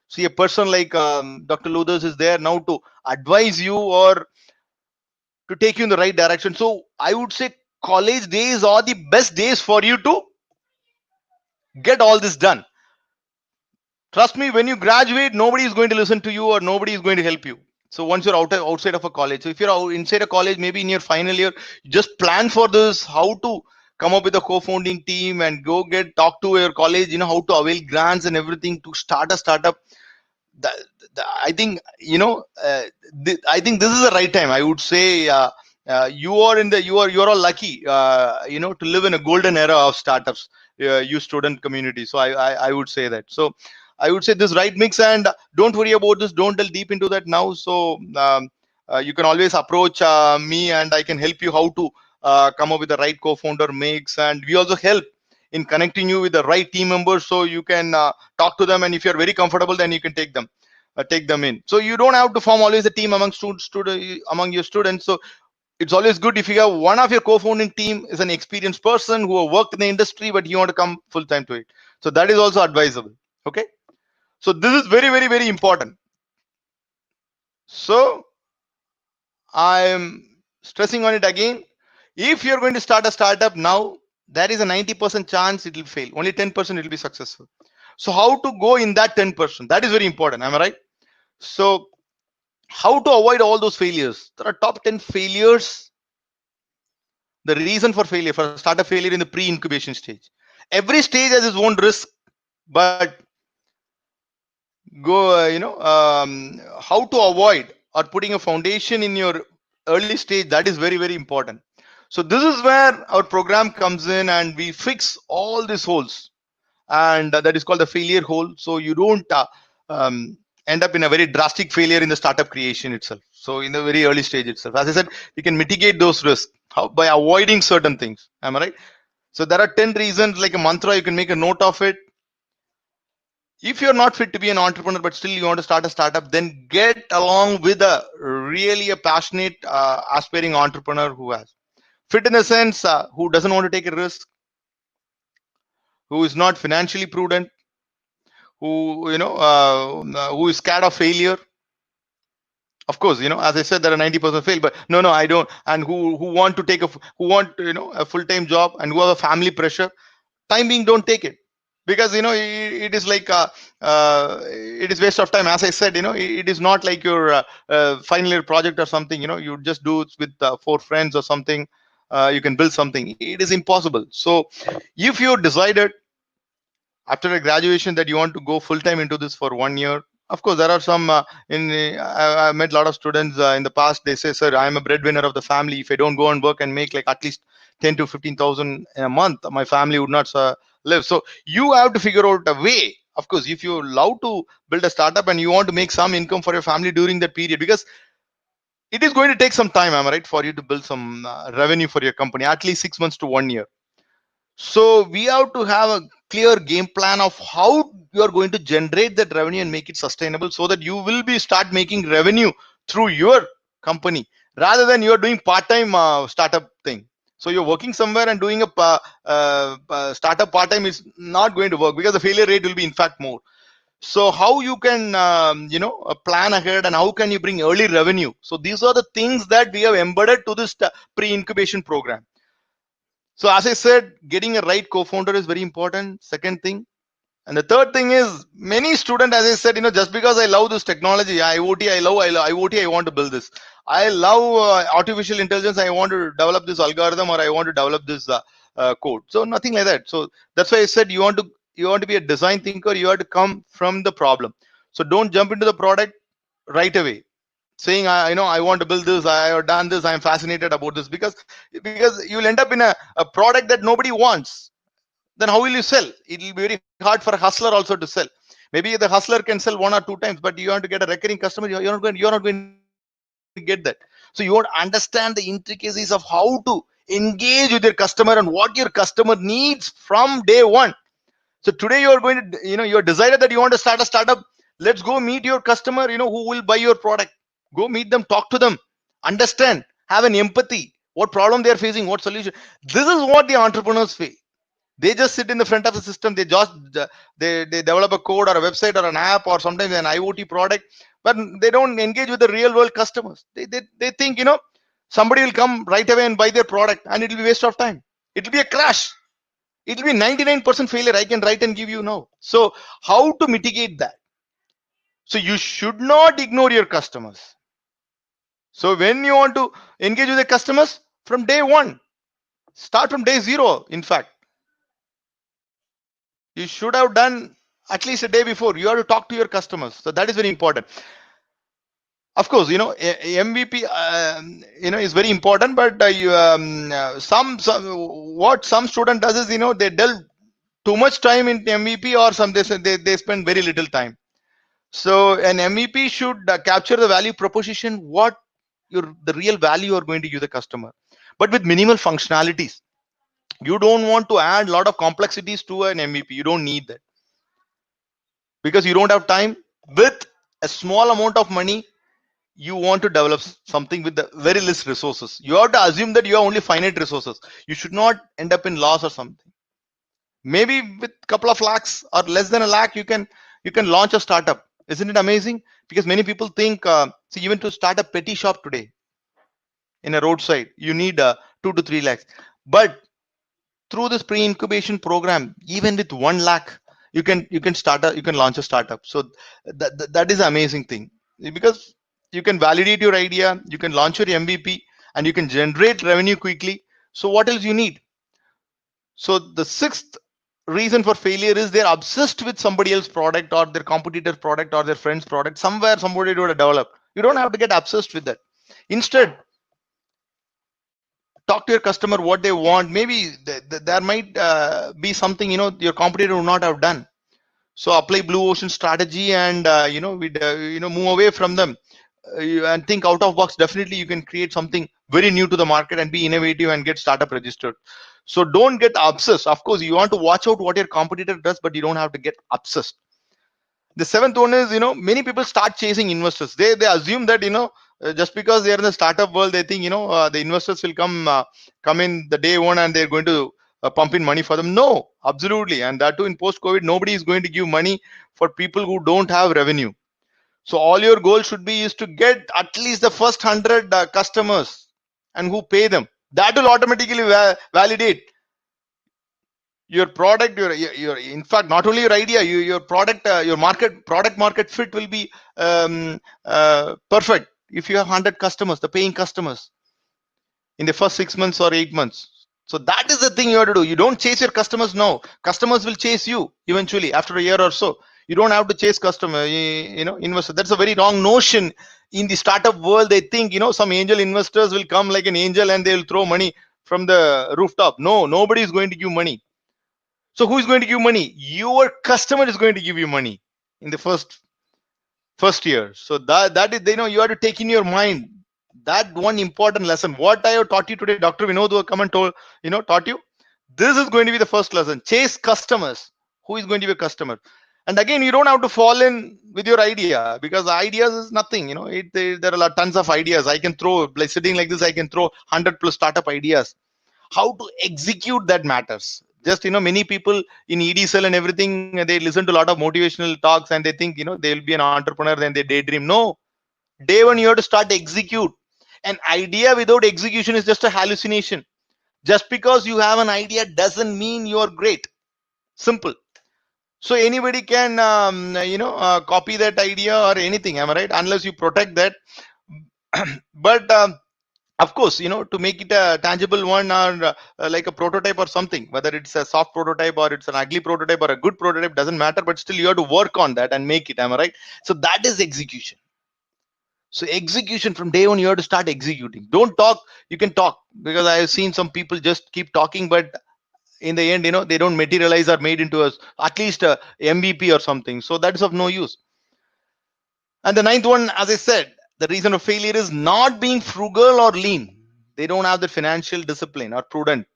See, a person like Dr. Luthers is there now to advise you or to take you in the right direction. So I would say college days are the best days for you to get all this done. Trust me, when you graduate, nobody is going to listen to you or nobody is going to help you. So once you're outside of a college, so if you're inside a college, maybe in your final year, just plan for this, how to come up with a co-founding team and go talk to your college, how to avail grants and everything to start a startup. the, I think I think this is the right time. I would say you're all lucky to live in a golden era of startups, you student community. So I would say that. So I would say this right mix, and don't worry about this. Don't delve deep into that now. So you can always approach me, and I can help you how to come up with the right co-founder mix, and we also help in connecting you with the right team members, so you can talk to them, and if you're very comfortable, then you can take them in. So you don't have to form always a team among among your students. So it's always good if you have one of your co-founding team is an experienced person who have worked in the industry, but you want to come full time to it. So that is also advisable. Okay, so this is very, very, very important. So I am stressing on it again. If you're going to start a startup now, there is a 90% chance it will fail. Only 10% it will be successful. So how to go in that 10%? That is very important. Am I right? So how to avoid all those failures? There are top 10 failures. The reason for failure, for startup failure in the pre-incubation stage. Every stage has its own risk, but go, how to avoid or putting a foundation in your early stage, that is very, very important. So this is where our program comes in, and we fix all these holes, and that is called the failure hole. So you don't end up in a very drastic failure in the startup creation itself. So in the very early stage itself, as I said, we can mitigate those risks by avoiding certain things. Am I right? So there are 10 reasons, like a mantra. You can make a note of it. If you're not fit to be an entrepreneur, but still you want to start a startup, then get along with a passionate, aspiring entrepreneur who has fit in the sense, who doesn't want to take a risk, who is not financially prudent, who is scared of failure. Of course, as I said, there are 90% fail, but no, I don't. And who want to take who want a full-time job, and who have a family pressure. Time being, don't take it, because it is like it is waste of time. As I said, it is not like your final year project or something. You just do it with 4 friends or something. You can build something. It is impossible. So if you decided after a graduation that you want to go full time into this for 1 year, of course there are some I met a lot of students in the past. They say, sir, I am a breadwinner of the family. If I don't go and work and make like at least 10 to 15,000 in a month, my family would not live. So you have to figure out a way. Of course, if you love to build a startup and you want to make some income for your family during that period, because it is going to take some time, am I right, for you to build some revenue for your company, at least 6 months to 1 year. So we have to have a clear game plan of how you are going to generate that revenue and make it sustainable, so that you will be start making revenue through your company, rather than you are doing part-time startup thing. So you're working somewhere and doing a startup part-time is not going to work, because the failure rate will be in fact more. So how you can plan ahead, and how can you bring early revenue? So these are the things that we have embedded to this pre-incubation program. So as I said, getting a right co-founder is very important. Second thing. And the third thing is, many students, as I said, just because I love this technology, IoT, I love IoT, I want to build this. I love artificial intelligence, I want to develop this algorithm, or I want to develop this code. So nothing like that. So that's why I said you want to be a design thinker. You have to come from the problem. So don't jump into the product right away, saying I want to build this, I have done this, I am fascinated about this, because you will end up in a product that nobody wants. Then how will you sell? It will be very hard for a hustler also to sell. Maybe the hustler can sell 1 or 2 times, but you want to get a recurring customer, you're not going to get that. So you want to understand the intricacies of how to engage with your customer and what your customer needs from day one. So today you are going to, you are decided that you want to start a startup. Let's go meet your customer, who will buy your product. Go meet them, talk to them, understand, have an empathy, what problem they are facing, what solution. This is what the entrepreneurs face. They just sit in the front of the system. They just they develop a code or a website or an app or sometimes an IoT product, but they don't engage with the real world customers. They think Somebody will come right away and buy their product, and it will be waste of time. It will be a crash. It will be 99% failure. I can write and give you now. So how to mitigate that? So you should not ignore your customers. So when you want to engage with the customers, from day one, start from day zero. In fact, you should have done at least a day before. You have to talk to your customers. So that is very important. Of course, MVP, is very important. But some what some student does is, they delve too much time in MVP, or some they spend very little time. So an MVP should capture the value proposition, what the real value you are going to give the customer, but with minimal functionalities. You don't want to add a lot of complexities to an MVP. You don't need that, because you don't have time. With a small amount of money, you want to develop something with the very less resources. You have to assume that you have only finite resources. You should not end up in loss or something. Maybe with a couple of lakhs or less than a lakh, you can launch a startup. Isn't it amazing? Because many people think, see, even to start a petty shop today in a roadside, you need 2 to 3 lakhs. But through this pre-incubation program, even with 1 lakh, you can launch a startup. So that is an amazing thing, because you can validate your idea, you can launch your MVP, and you can generate revenue quickly. So what else you need? So the sixth reason for failure is they're obsessed with somebody else's product, or their competitor's product, or their friend's product. Somewhere somebody would have developed. You don't have to get obsessed with that. Instead, talk to your customer what they want. Maybe there might be something your competitor would not have done. So apply blue ocean strategy, and move away from them, and think out of box. Definitely you can create something very new to the market and be innovative and get startup registered. So don't get obsessed. Of course, you want to watch out what your competitor does, but you don't have to get obsessed. The seventh one is, many people start chasing investors. They assume that, just because they are in the startup world, they think, the investors will come in the day one, and they're going to pump in money for them. No, absolutely. And that too, in post COVID, nobody is going to give money for people who don't have revenue. So all your goal should be is to get at least the first 100 customers, and who pay them. That will automatically validate your product. Your in fact, not only your idea, your product, your product market fit will be perfect if you have 100 customers, the paying customers, in the first 6 months or 8 months. So that is the thing you have to do. You don't chase your customers now. Customers will chase you eventually after a year or so. You don't have to chase customer, investor. That's a very wrong notion. In the startup world, they think, some angel investors will come like an angel, and they will throw money from the rooftop. No, nobody is going to give money. So who is going to give money? Your customer is going to give you money in the first year. So that is, you have to take in your mind that one important lesson. What I have taught you today, Dr. Vinod will come and taught you. This is going to be the first lesson. Chase customers. Who is going to be a customer? And again, you don't have to fall in with your idea, because ideas is nothing. There are tons of ideas. I can throw, like sitting like this, I can throw 100 plus startup ideas. How to execute that matters. Just, many people in ED cell and everything, they listen to a lot of motivational talks, and they think, they'll be an entrepreneur, then they daydream. No, day one you have to start execute. An idea without execution is just a hallucination. Just because you have an idea doesn't mean you're great. Simple. So anybody can copy that idea or anything, am I right? Unless you protect that. But of course, to make it a tangible one, or like a prototype or something, whether it's a soft prototype or it's an ugly prototype or a good prototype, doesn't matter. But still you have to work on that and make it, am I right? So that is execution. So execution, from day one you have to start executing. Don't talk. You can talk, because I have seen some people just keep talking, but in the end, they don't materialize or made into at least a MVP or something. So that is of no use. And the ninth one, as I said, the reason of failure is not being frugal or lean. They don't have the financial discipline or prudent.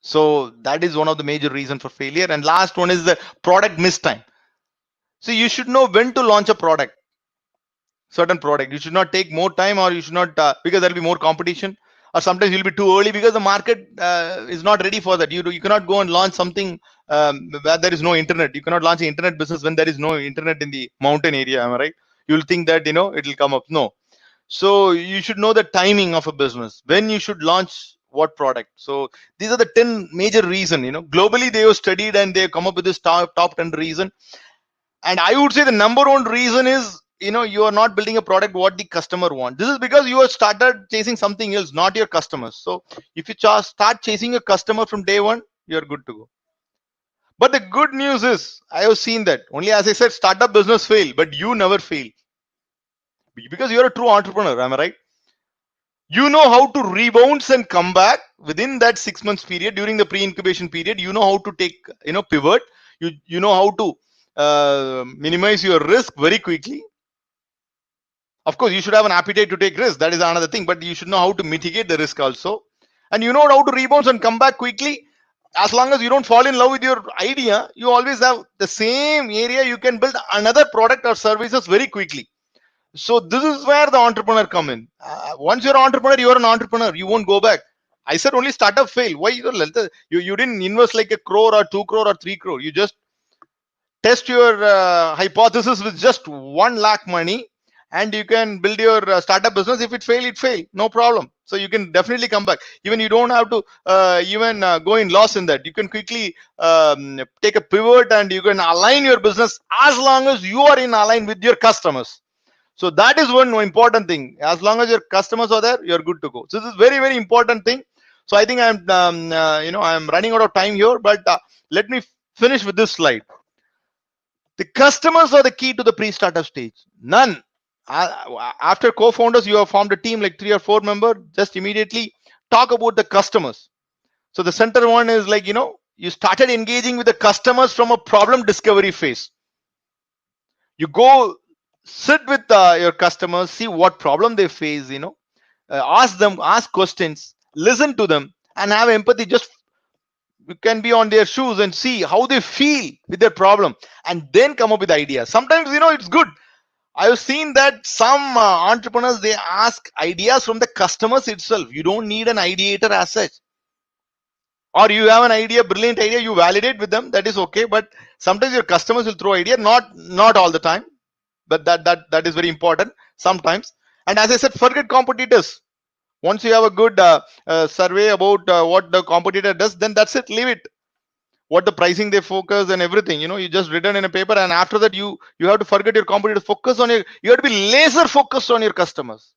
So that is one of the major reasons for failure. And last one is the product miss time. So you should know when to launch a product, certain product. You should not take more time, or you should not, because there will be more competition, or sometimes you'll be too early because the market is not ready for that. You cannot go and launch something where there is no internet. You cannot launch an internet business when there is no internet in the mountain area. Am I right? You'll think that, it will come up. No. So you should know the timing of a business, when you should launch what product. So these are the 10 major reason. Globally they have studied and they come up with this top 10 reason. And I would say the number one reason is, you are not building a product what the customer wants. This is because you have started chasing something else, not your customers. So if you start chasing a customer from day one, you're good to go. But the good news is, I have seen that only, as I said, startup business fail, but you never fail because you're a true entrepreneur. Am I right? You know how to rebound and come back within that 6 months period. During the pre-incubation period, you know how to take, pivot. You know how to minimize your risk very quickly. Of course, you should have an appetite to take risk. That is another thing, but you should know how to mitigate the risk also. And you know how to rebound and come back quickly. As long as you don't fall in love with your idea, you always have the same area. You can build another product or services very quickly. So this is where the entrepreneur come in. Once you're an entrepreneur, you're an entrepreneur. You won't go back. I said only startup fail. Why you didn't invest like 1 crore or 2 crore or 3 crore. You just test your hypothesis with just 1 lakh money, and you can build your startup business. If it fail, no problem. So you can definitely come back. Even you don't have to even go in loss in that. You can quickly take a pivot and you can align your business as long as you are in align with your customers. So that is one important thing. As long as your customers are there, you're good to go. So this is very, very important thing. So I think I'm running out of time here, but let me finish with this slide. The customers are the key to the pre-startup stage. None. After co-founders, you have formed a team like 3 or 4 members. Just immediately talk about the customers. So the center one is like, you started engaging with the customers from a problem discovery phase. You go sit with your customers, see what problem they face, ask questions, listen to them, and have empathy. Just you can be on their shoes and see how they feel with their problem, and then come up with ideas. Sometimes it's good. I've seen that some entrepreneurs, they ask ideas from the customers itself. You don't need an ideator as such. Or you have an idea, brilliant idea, you validate with them, that is okay. But sometimes your customers will throw idea, not all the time, but that is very important sometimes. And as I said, forget competitors. Once you have a good survey about what the competitor does, then that's it, leave it. What the pricing they focus and everything, you just written in a paper, and after that you have to forget your competitor. Focus on you have to be laser focused on your customers.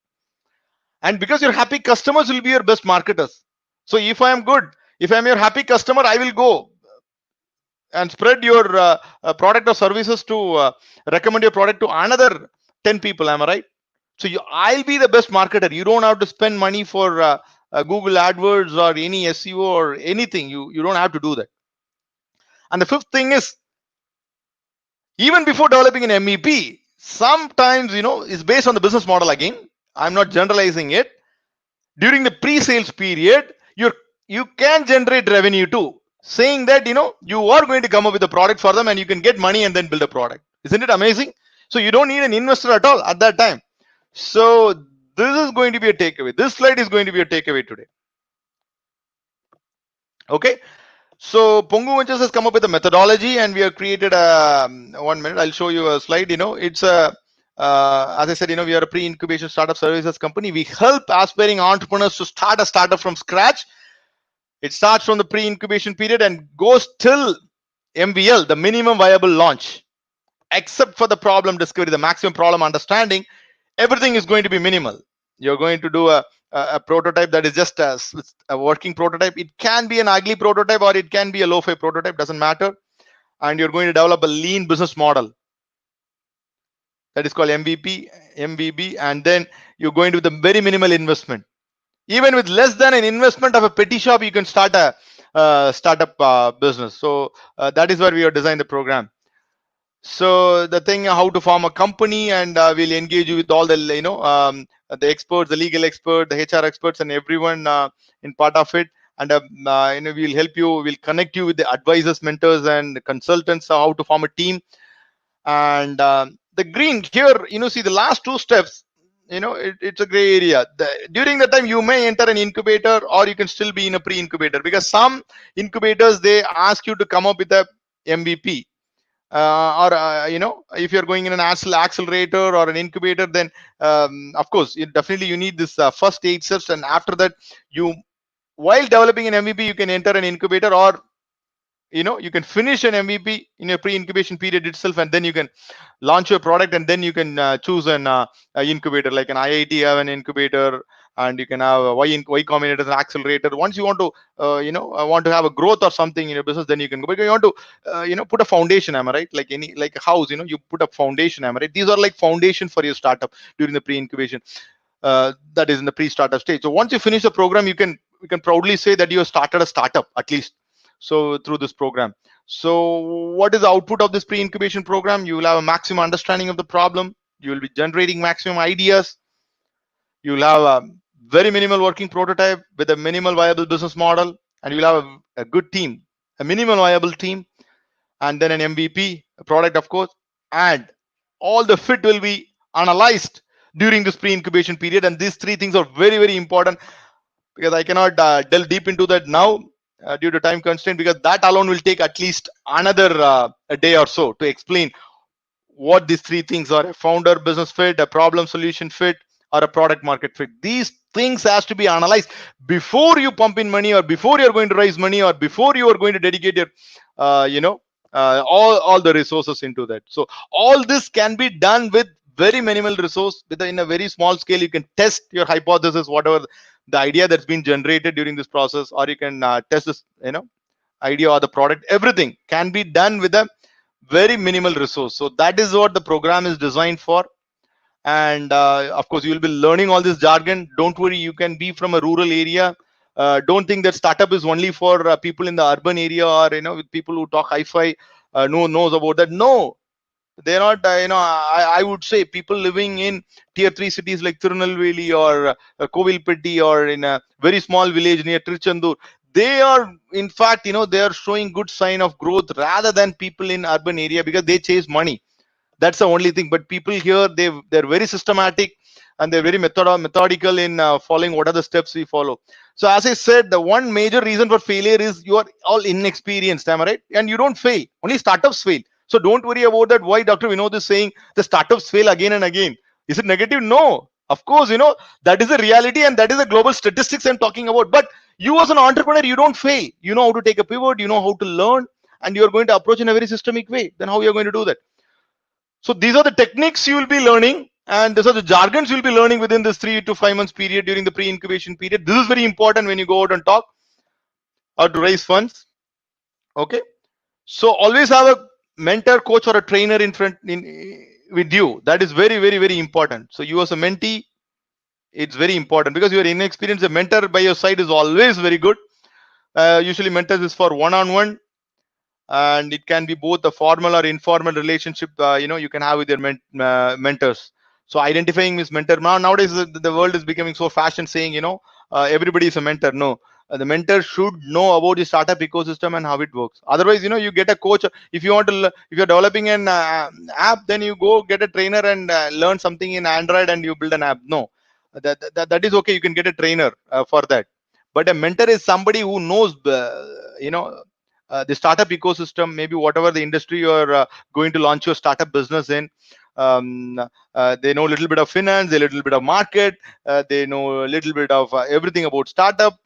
And because your happy customers will be your best marketers. So if I'm your happy customer, I will go and spread your product or services to recommend your product to another 10 people. Am I right? So I'll be the best marketer. You don't have to spend money for Google AdWords or any SEO or anything. You don't have to do that. And the fifth thing is, even before developing an MVP, sometimes is based on the business model. Again, I'm not generalizing it. During the pre-sales period, you can generate revenue too, saying that you are going to come up with a product for them and you can get money and then build a product. Isn't it amazing? So you don't need an investor at all at that time. So this is going to be a takeaway. This slide is going to be a takeaway today. Okay. So Pongu Ventures has come up with a methodology, and we have created a 1 minute. I'll show you a slide. It's as I said, we are a pre-incubation startup services company. We help aspiring entrepreneurs to start a startup from scratch. It starts from the pre-incubation period and goes till MVL, the minimum viable launch. Except for the problem discovery, the maximum problem understanding, everything is going to be minimal. You're going to do a prototype that is just a working prototype. It can be an ugly prototype or it can be a low-fi prototype, doesn't matter. And you're going to develop a lean business model that is called MVB, and then you're going to do the very minimal investment. Even with less than an investment of a petty shop, you can start a startup business. So that is where we have designed the program. So the thing, how to form a company, and we'll engage you with all the the experts, the legal expert, the HR experts, and everyone in part of it. And we'll help you, we'll connect you with the advisors, mentors, and consultants, how to form a team. And the green here, see the last 2 steps, it's a gray area. During the time you may enter an incubator, or you can still be in a pre-incubator, because some incubators, they ask you to come up with a MVP. or if you're going in an accelerator or an incubator, then of course definitely you need this first 8 steps, and after that, you while developing an MVP, you can enter an incubator, or you can finish an MVP in your pre-incubation period itself, and then you can launch your product, and then you can choose a incubator, like an IIT have an incubator, and you can have a Y Combinator, an accelerator. Once you want to want to have a growth or something in your business, then you can go, but you want to put a foundation, am I right? Like like a house, you put a foundation, am I right? These are like foundation for your startup during the pre-incubation, that is in the pre-startup stage. So once you finish the program, you can proudly say that you have started a startup, at least so through this program. So what is the output of this pre-incubation program? You will have a maximum understanding of the problem, you will be generating maximum ideas, you will have a very minimal working prototype with a minimal viable business model, and you will have a good team, a minimal viable team, and then an MVP, a product, of course, and all the fit will be analyzed during this pre-incubation period. And these three things are very, very important, because I cannot delve deep into that now due to time constraint, because that alone will take at least another a day or so to explain what these three things are: a founder business fit, a problem solution fit, or a product market fit. These things has to be analyzed before you pump in money, or before you're going to raise money, or before you are going to dedicate your all the resources into that. So all this can be done with very minimal resource, in a very small scale. You can test your hypothesis, whatever the idea that's been generated during this process, or you can test this idea or the product. Everything can be done with a very minimal resource. So that is what the program is designed for. And of course, you will be learning all this jargon. Don't worry, you can be from a rural area. Don't think that startup is only for people in the urban area, or with people who talk hi-fi, knows about that. No, they're not. I would say people living in tier 3 cities like Tirunelveli, or Kovilpatti, or in a very small village near Trichandur, they are, in fact, they are showing good sign of growth rather than people in urban area, because they chase money. That's the only thing. But people here, they're very systematic, and they're very methodical in following what are the steps we follow. So as I said, the one major reason for failure is you are all inexperienced, am I right? And you don't fail, only startups fail. So don't worry about that. Why Dr. Vinod is saying the startups fail again and again? Is it negative? No, of course, that is the reality, and that is the global statistics I'm talking about. But you as an entrepreneur, you don't fail. You know how to take a pivot, you know how to learn, and you're going to approach in a very systemic way. Then how you're going to do that? So these are the techniques you will be learning, and these are the jargons you'll be learning within this 3 to 5 months period during the pre-incubation period. This is very important when you go out and talk or to raise funds. Okay, so always have a mentor, coach, or a trainer in front with you. That is very, very, very important. So you as a mentee, it's very important, because you are inexperienced. A mentor by your side is always very good. Usually mentors is for one-on-one, and it can be both a formal or informal relationship you can have with your mentors. So identifying this mentor, nowadays the world is becoming so fashion, saying everybody is a mentor. No, the mentor should know about the startup ecosystem and how it works. Otherwise, you get a coach. If you want to, if you're developing an app, then you go get a trainer and learn something in Android and you build an app. No, that is okay. You can get a trainer for that. But a mentor is somebody who knows the startup ecosystem, maybe whatever the industry you're going to launch your startup business in. They know a little bit of finance, a little bit of market, they know a little bit of everything about startup.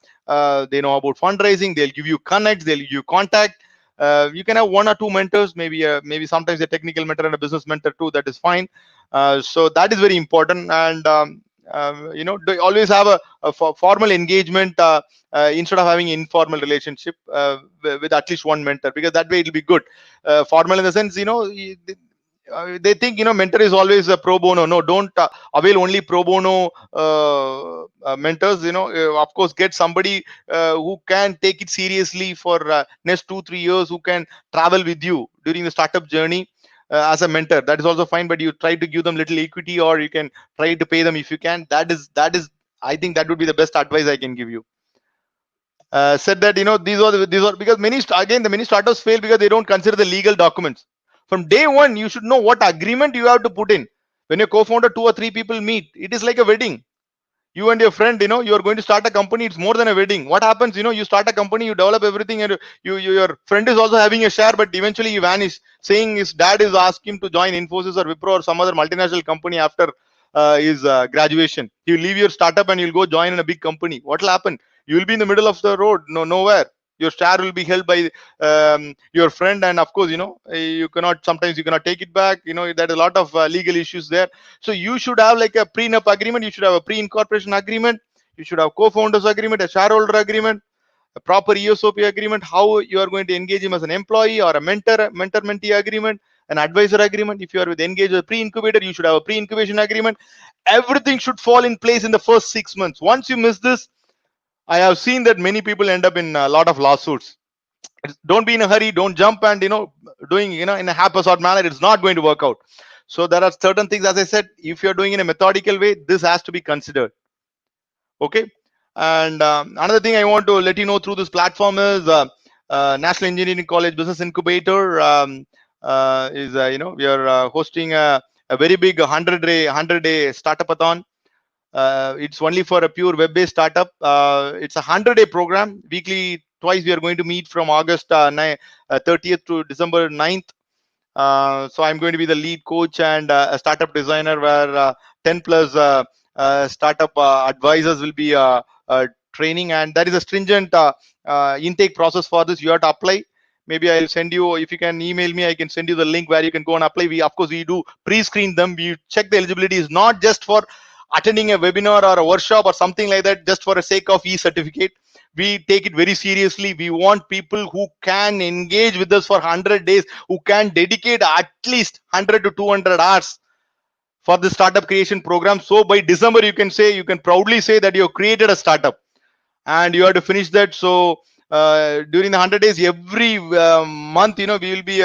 They know about fundraising. They'll give you connects, they'll give you contact. You can have one or two mentors, maybe sometimes a technical mentor and a business mentor too. That is fine. So that is very important. And always have a formal engagement instead of having informal relationship with at least one mentor, because that way it'll be good. Formal in the sense, they think mentor is always a pro bono. No, don't avail only pro bono mentors. Of course, get somebody who can take it seriously for next 2-3 years, who can travel with you during the startup journey as a mentor. That is also fine, but you try to give them little equity, or you can try to pay them if you can. That is I think that would be the best advice I can give you. Said that these are because the many startups fail because they don't consider the legal documents. From day one, you should know what agreement you have to put in. When your co-founder, 2 or 3 people meet, it is like a wedding. You and your friend, you are going to start a company. It's more than a wedding. What happens, you start a company, you develop everything, and your friend is also having a share, but eventually you vanish, saying his dad is asking him to join Infosys or Wipro or some other multinational company after his graduation. You leave your startup and you'll go join in a big company. What will happen? You will be in the middle of the road, nowhere. Your share will be held by your friend, and of course, you cannot, sometimes you cannot take it back. There's a lot of legal issues there. So you should have like a prenup agreement, you should have a pre-incorporation agreement, you should have co-founders agreement, a shareholder agreement, a proper ESOP agreement, how you are going to engage him as an employee, or a mentor-mentee agreement, an advisor agreement. If you are with engaged with a pre-incubator, you should have a pre-incubation agreement. Everything should fall in place in the first 6 months. Once you miss this, I have seen that many people end up in a lot of lawsuits. Don't be in a hurry, don't jump and doing in a haphazard manner. It's not going to work out. So there are certain things, as I said, if you're doing in a methodical way, this has to be considered. Okay. And another thing I want to let you know through this platform is National Engineering College Business Incubator is we are hosting a very big 100-day startupathon. It's only for a pure web-based startup. It's a 100-day program. Weekly, twice we are going to meet from August 30th to December 9th. So I'm going to be the lead coach and a startup designer, where 10 plus startup advisors will be training, and there is a stringent intake process for this. You have to apply. Maybe I'll send you, if you can email me, I can send you the link where you can go and apply. We, of course, we do pre-screen them. We check the eligibility is not just for attending a webinar or a workshop or something like that, just for a sake of e-certificate. We take it very seriously. We want people who can engage with us for 100 days, who can dedicate at least 100 to 200 hours for the startup creation program. So by December, you can proudly say that you have created a startup, and you have to finish that. So during the 100 days, every month, we will be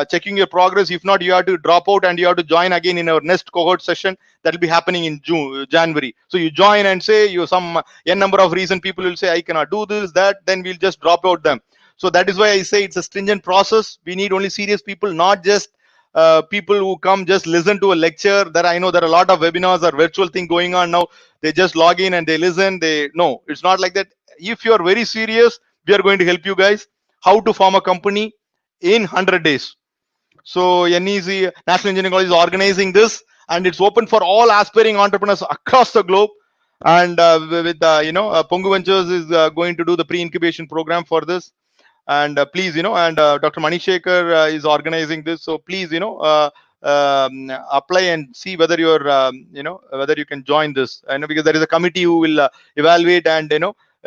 checking your progress. If not, you have to drop out and you have to join again in our next cohort session. That will be happening in January. So you join and say you some n number of reason, people will say I cannot do this, that, then we'll just drop out them. So that is why I say it's a stringent process. We need only serious people, not just people who come just listen to a lecture. That I know there are a lot of webinars or virtual thing going on now. They just log in and they listen. No, it's not like that. If you are very serious, we are going to help you guys how to form a company in 100 days. So NEC, National Engineering College, is organizing this, and it's open for all aspiring entrepreneurs across the globe. And with Pongu Ventures is going to do the pre-incubation program for this. And please, and Dr. Manishekar is organizing this. So please, apply and see whether you're, whether you can join this. I know, because there is a committee who will evaluate, and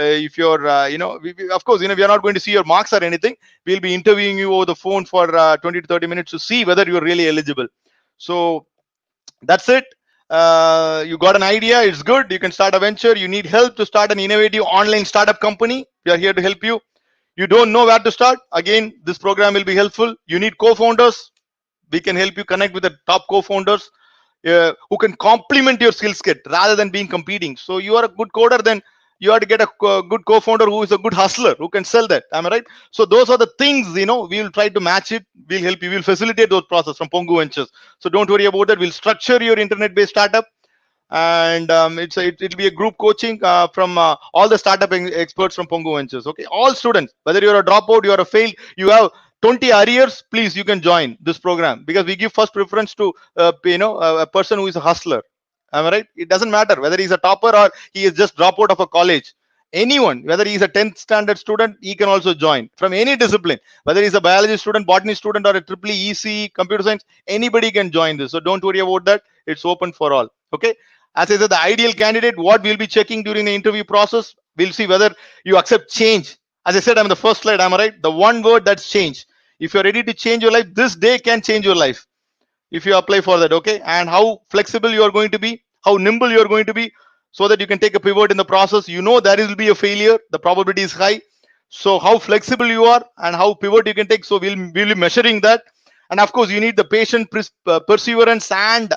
if you're, of course, we are not going to see your marks or anything. We'll be interviewing you over the phone for 20 to 30 minutes to see whether you're really eligible. So that's it. You got an idea, it's good. You can start a venture. You need help to start an innovative online startup company. We are here to help you. You don't know where to start, again, this program will be helpful. You need co-founders. We can help you connect with the top co-founders who can complement your skill set rather than being competing. So you are a good coder, then you have to get a good co-founder who is a good hustler, who can sell that. Am I right? So those are the things, we will try to match it. We'll help you. We'll facilitate those processes from Pongu Ventures. So don't worry about that. We'll structure your internet-based startup, and it'll be a group coaching from all the startup experts from Pongu Ventures. Okay, all students, whether you're a dropout, you're a failed, you have 20 arrears, please, you can join this program, because we give first preference to a person who is a hustler. Am I right? It doesn't matter whether he's a topper or he is just drop out of a college. Anyone, whether he's a 10th standard student, he can also join from any discipline. Whether he's a biology student, botany student, or a triple EC, computer science, anybody can join this. So don't worry about that. It's open for all. Okay. As I said, the ideal candidate, what we'll be checking during the interview process, we'll see whether you accept change. As I said, I'm the first slide. Am I right? The one word, that's change. If you're ready to change your life, this day can change your life if you apply for that. Okay. And how flexible you are going to be, how nimble you are going to be, so that you can take a pivot in the process. There will be a failure. The probability is high. So how flexible you are and how pivot you can take. So we'll be measuring that. And of course, you need the patient perseverance and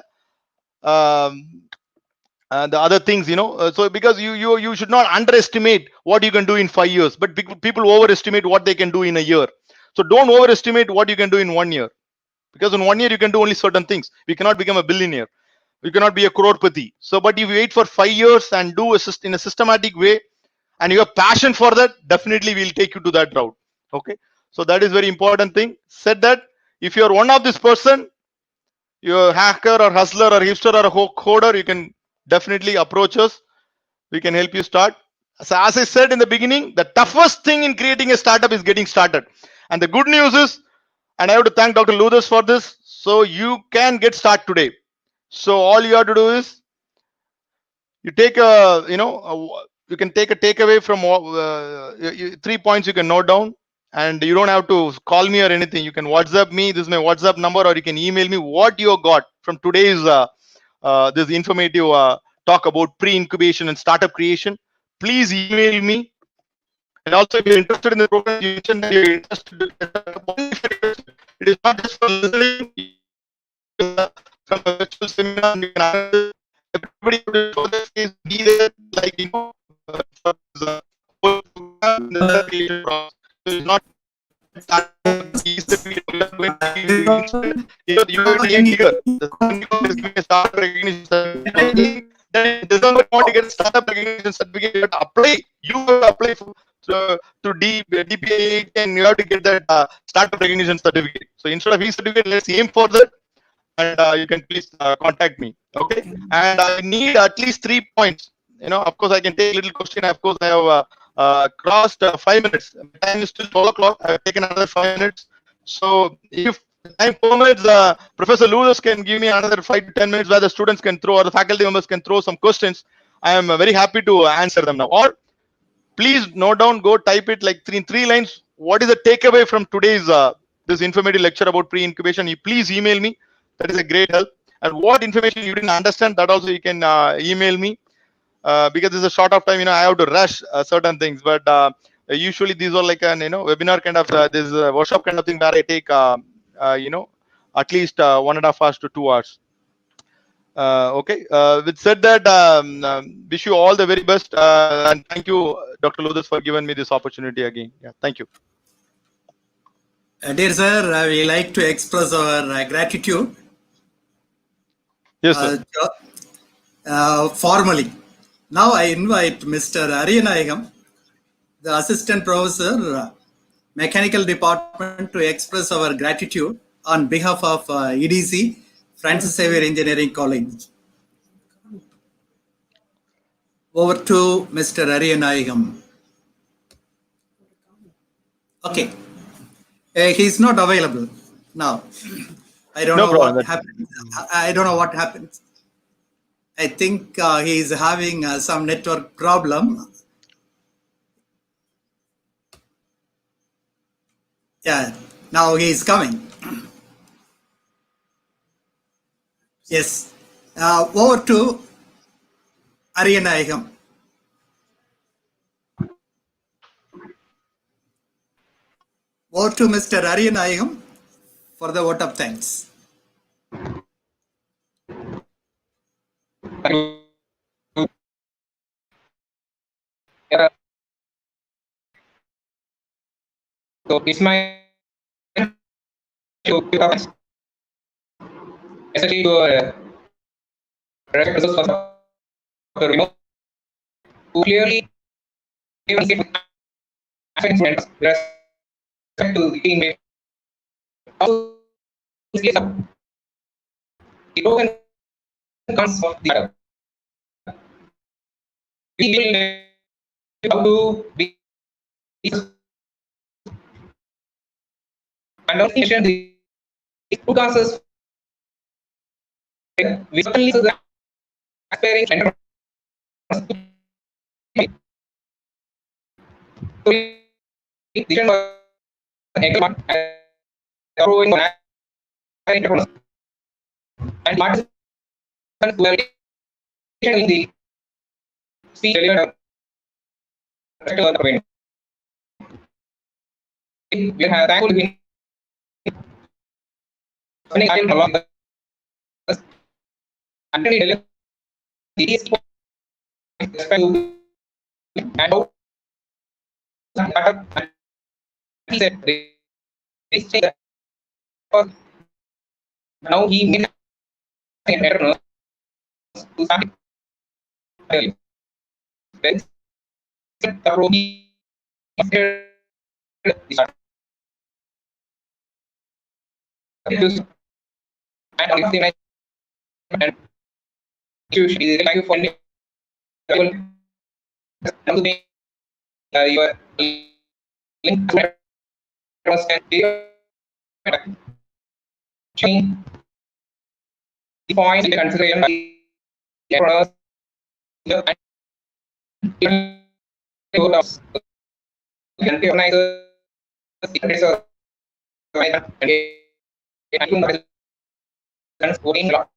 the other things, so because you should not underestimate what you can do in 5 years, but people overestimate what they can do in a year. So don't overestimate what you can do in 1 year, because in 1 year you can do only certain things. We cannot become a billionaire. You cannot be a crorepati. So, but if you wait for 5 years and do in a systematic way, and you have passion for that, definitely we'll take you to that route. Okay. So that is very important thing. Said that if you are one of this person, you're a hacker or hustler or hipster or a coder, you can definitely approach us. We can help you start. So as I said in the beginning, the toughest thing in creating a startup is getting started. And the good news is, and I have to thank Dr. Luthers for this, so you can get started today. So all you have to do is you take you can take a takeaway from 3 points you can note down, and you don't have to call me or anything. You can WhatsApp me. This is my WhatsApp number, or you can email me what you got from today's this informative talk about pre-incubation and startup creation. Please email me. And also, if you're interested in the program, you mentioned that you're interested. It is not just for listening. From a virtual seminar, you can answer. Everybody will show their face, be there, like for the whole program, the creation process. So it's not that easy that we are going to be you are going to here. The company is giving a startup recognition certificate. Then in December, you want to get a startup recognition certificate, you have to apply. You have to apply to DPA, and you have to get that startup recognition certificate. So instead of e-certificate, let's aim for that. And you can please contact me. Okay. And I need at least 3 points. Of course, I can take a little question. Of course, I have crossed 5 minutes. My time is still 12 o'clock. I have taken another 5 minutes. So if time permits, Professor Lewis can give me another 5 to 10 minutes where the students can throw, or the faculty members can throw some questions. I am very happy to answer them now. Or please note down, go type it like in 3 lines. What is the takeaway from today's this informative lecture about pre-incubation? You please email me. That is a great help. And what information you didn't understand, that also you can email me. Because this is a short of time, I have to rush certain things. But usually these are like an webinar kind of this workshop kind of thing where I take at least 1.5 hours to 2 hours. Okay. With said that, wish you all the very best, and thank you, Dr. Luthers, for giving me this opportunity again. Yeah, thank you. Dear sir, we like to express our gratitude. Yes, sir. Formally. Now I invite Mr. Ariyanayagam, the Assistant Professor, Mechanical Department, to express our gratitude on behalf of EDC, Francis Xavier Engineering College. Over to Mr. Ariyanayagam. Okay. He's not available now. I don't know what happened. I don't know what happened. I think he is having some network problem. Yeah, now he is coming. Yes. Over to Ariyanayagam. Over to Mr. Ariyanayagam for the vote of thanks. So it's my especially to references for Dr. Vinod, who clearly gave us assignments with respect to the team. Also, the pros and cons of the other. We will how to be and also mention the two causes. We certainly the aspiring entrepreneurs. So, vision was excellent and entrepreneurs and participants who were in the speech delivered. We are thankful to be spending time along the and deliver these and he said now he made an entrepreneur to start early. When the program and on the and institution is like for your link to trust and change the points in consideration by the and recognize the secrets of and voting lot.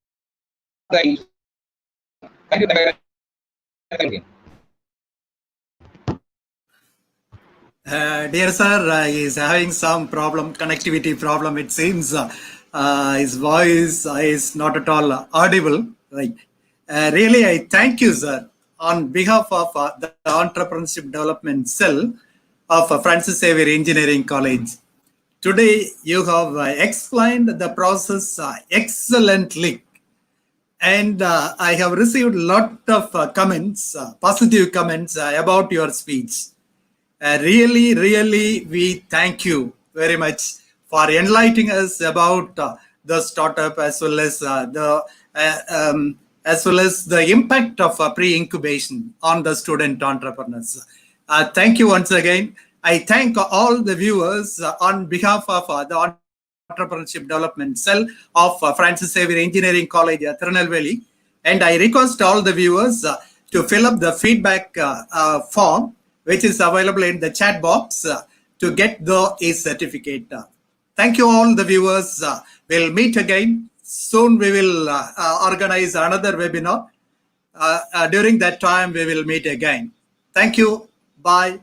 Thank you. Thank you. Dear sir, he is having some problem, connectivity problem. It seems his voice is not at all audible. Right. Really, I thank you, sir, on behalf of the Entrepreneurship Development Cell of Francis Xavier Engineering College. Today, you have explained the process excellently. And I have received a lot of comments, positive comments about your speech. Really, we thank you very much for enlightening us about the startup as well as the impact of pre-incubation on the student entrepreneurs. Thank you once again. I thank all the viewers on behalf of the Entrepreneurship Development Cell of Francis Xavier Engineering College, Tirunelveli. And I request all the viewers to fill up the feedback form, which is available in the chat box to get the certificate. Thank you all the viewers. We'll meet again. Soon we will organize another webinar. During that time, we will meet again. Thank you. Bye.